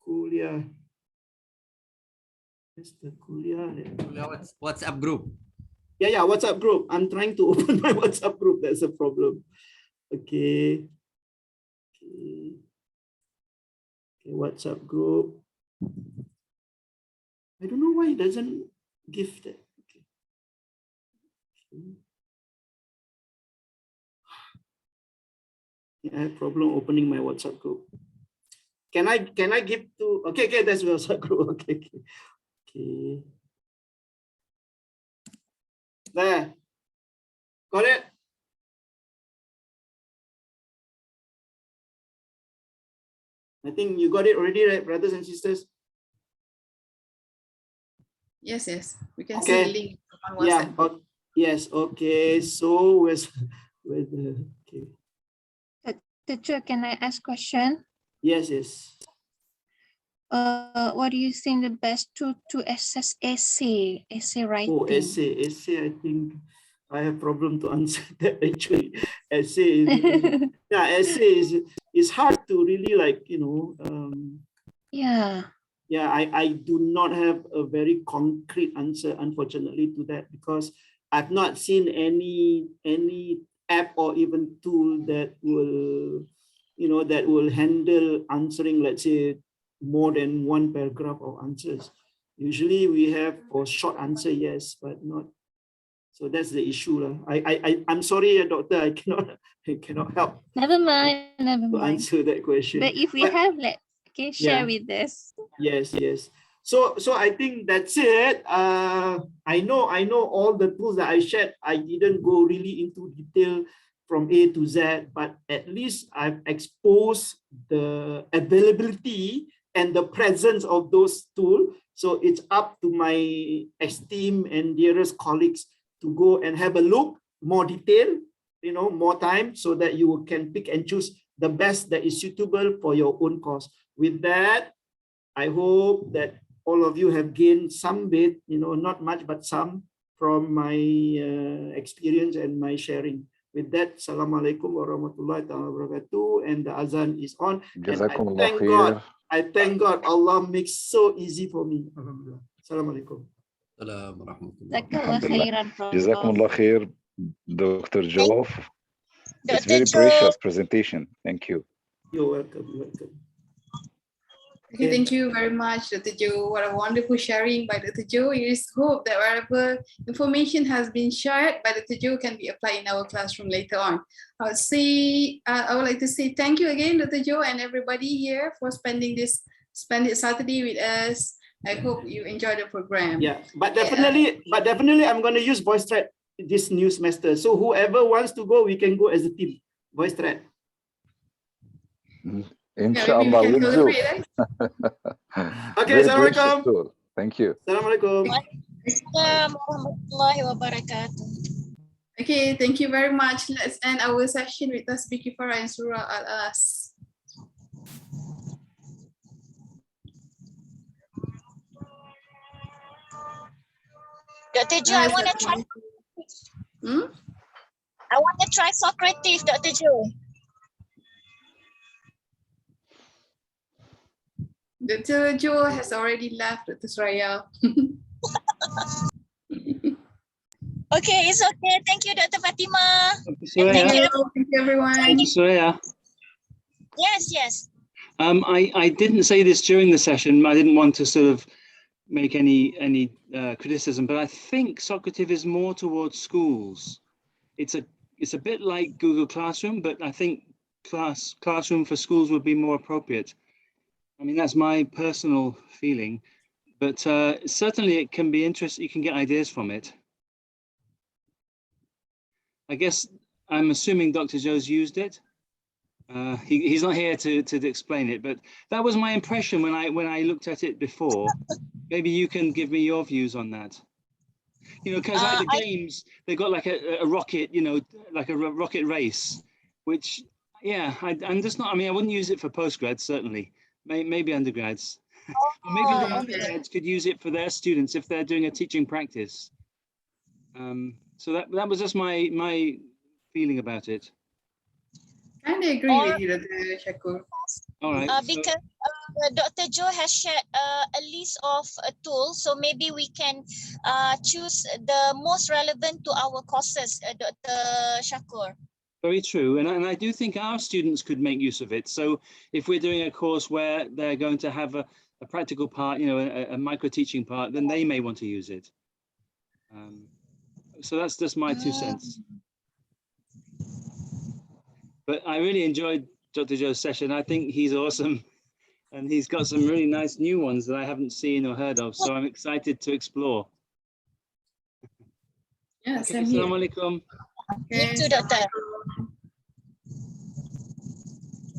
Kuliah. Where's the kuliah? WhatsApp group. Yeah, WhatsApp group. I'm trying to open my WhatsApp group. That's a problem. Okay, WhatsApp group. I don't know why it doesn't give that. Okay. I have problem opening my WhatsApp group. Can I give to? Okay. That's WhatsApp group. Okay. There. Got it? I think you got it already, right, brothers and sisters? Yes. We can see the link on WhatsApp. Yeah. Yes. Okay. So where's the? Okay. Teacher, can I ask question? Yes. What do you think the best tool to assess essay writing? Oh, essay. I think I have problem to answer that actually. Essay is hard to really Yeah, I do not have a very concrete answer, unfortunately, to that, because I've not seen any app or even tool that will handle answering, let's say, more than one paragraph of answers. Usually we have for short answer, yes, but not. So that's the issue. I'm sorry, doctor, I cannot help. Never mind. To answer that question. But if we have, share with us. Yes. So I think that's it. I know all the tools that I shared. I didn't go really into detail from A to Z, but at least I've exposed the availability and the presence of those tools. So it's up to my esteemed and dearest colleagues to go and have a look, more detail, more time, so that you can pick and choose the best that is suitable for your own course. With that, I hope that all of you have gained some bit, not much, but some from my experience and my sharing. With that, Assalamualaikum warahmatullahi wabarakatuh, and the azan is on. And I thank God, Allah makes so easy for me. Alhamdulillah. Assalamualaikum. Jazakumullah khair, Dr. Jof. It's very precious presentation. Thank you. You're welcome. Okay, thank you very much, Dr. Joe. What a wonderful sharing by Dr. Joe. I just hope that whatever information has been shared by Dr. Joe can be applied in our classroom later on. I would like to say thank you again, Dr. Joe, and everybody here for spending this splendid Saturday with us. I hope you enjoy the program. Yeah, but definitely I'm going to use voice chat this new semester. So whoever wants to go, we can go as a team, voice chat. Inshallah, can we'll do. collaborate, right? Okay, Very precious Assalamualaikum. tool. Thank you. Assalamualaikum. Assalamualaikum warahmatullahi wabarakatuh. Okay, thank you very much. Let's end our session with Tasbih Kifarah and Surah Al-As. Dr. Jo, I want to try. I want to try Socrates, Dr. Jo. Dr. Jo has already left, Dr. Suraya. Okay, it's okay. Thank you, Dr. Fatima. Thank you everyone. Suraya, Yes, yes. I didn't say this during the session. I didn't want to sort of make any criticism, but I think Socrative is more towards schools. It's a bit like Google Classroom, but I think Classroom for schools would be more appropriate. I mean, that's my personal feeling, but certainly it can be interesting. You can get ideas from it. I guess I'm assuming Dr. Joe's used it. He's not here to explain it, but that was my impression when I looked at it before. Maybe you can give me your views on that. You know, because like the games, they've got like a rocket, you know, like a rocket race, which, yeah, I'm just not, I mean, I wouldn't use it for postgrads, certainly. Maybe undergrads. Or maybe the undergrads could use it for their students if they're doing a teaching practice. So that was just my feeling about it. Kind of agree with you, Dr. Shakur. All right. Because Dr. Jo has shared a list of tools, so maybe we can choose the most relevant to our courses, Dr. Shakur. Very true, and I do think our students could make use of it. So if we're doing a course where they're going to have a practical part, you know, a micro teaching part, then they may want to use it. So that's just my 2 cents. But I really enjoyed Dr. Joe's session. I think he's awesome, and he's got some really nice new ones that I haven't seen or heard of. So I'm excited to explore. Yeah, Okay, assalamu alaikum. You too, Doctor.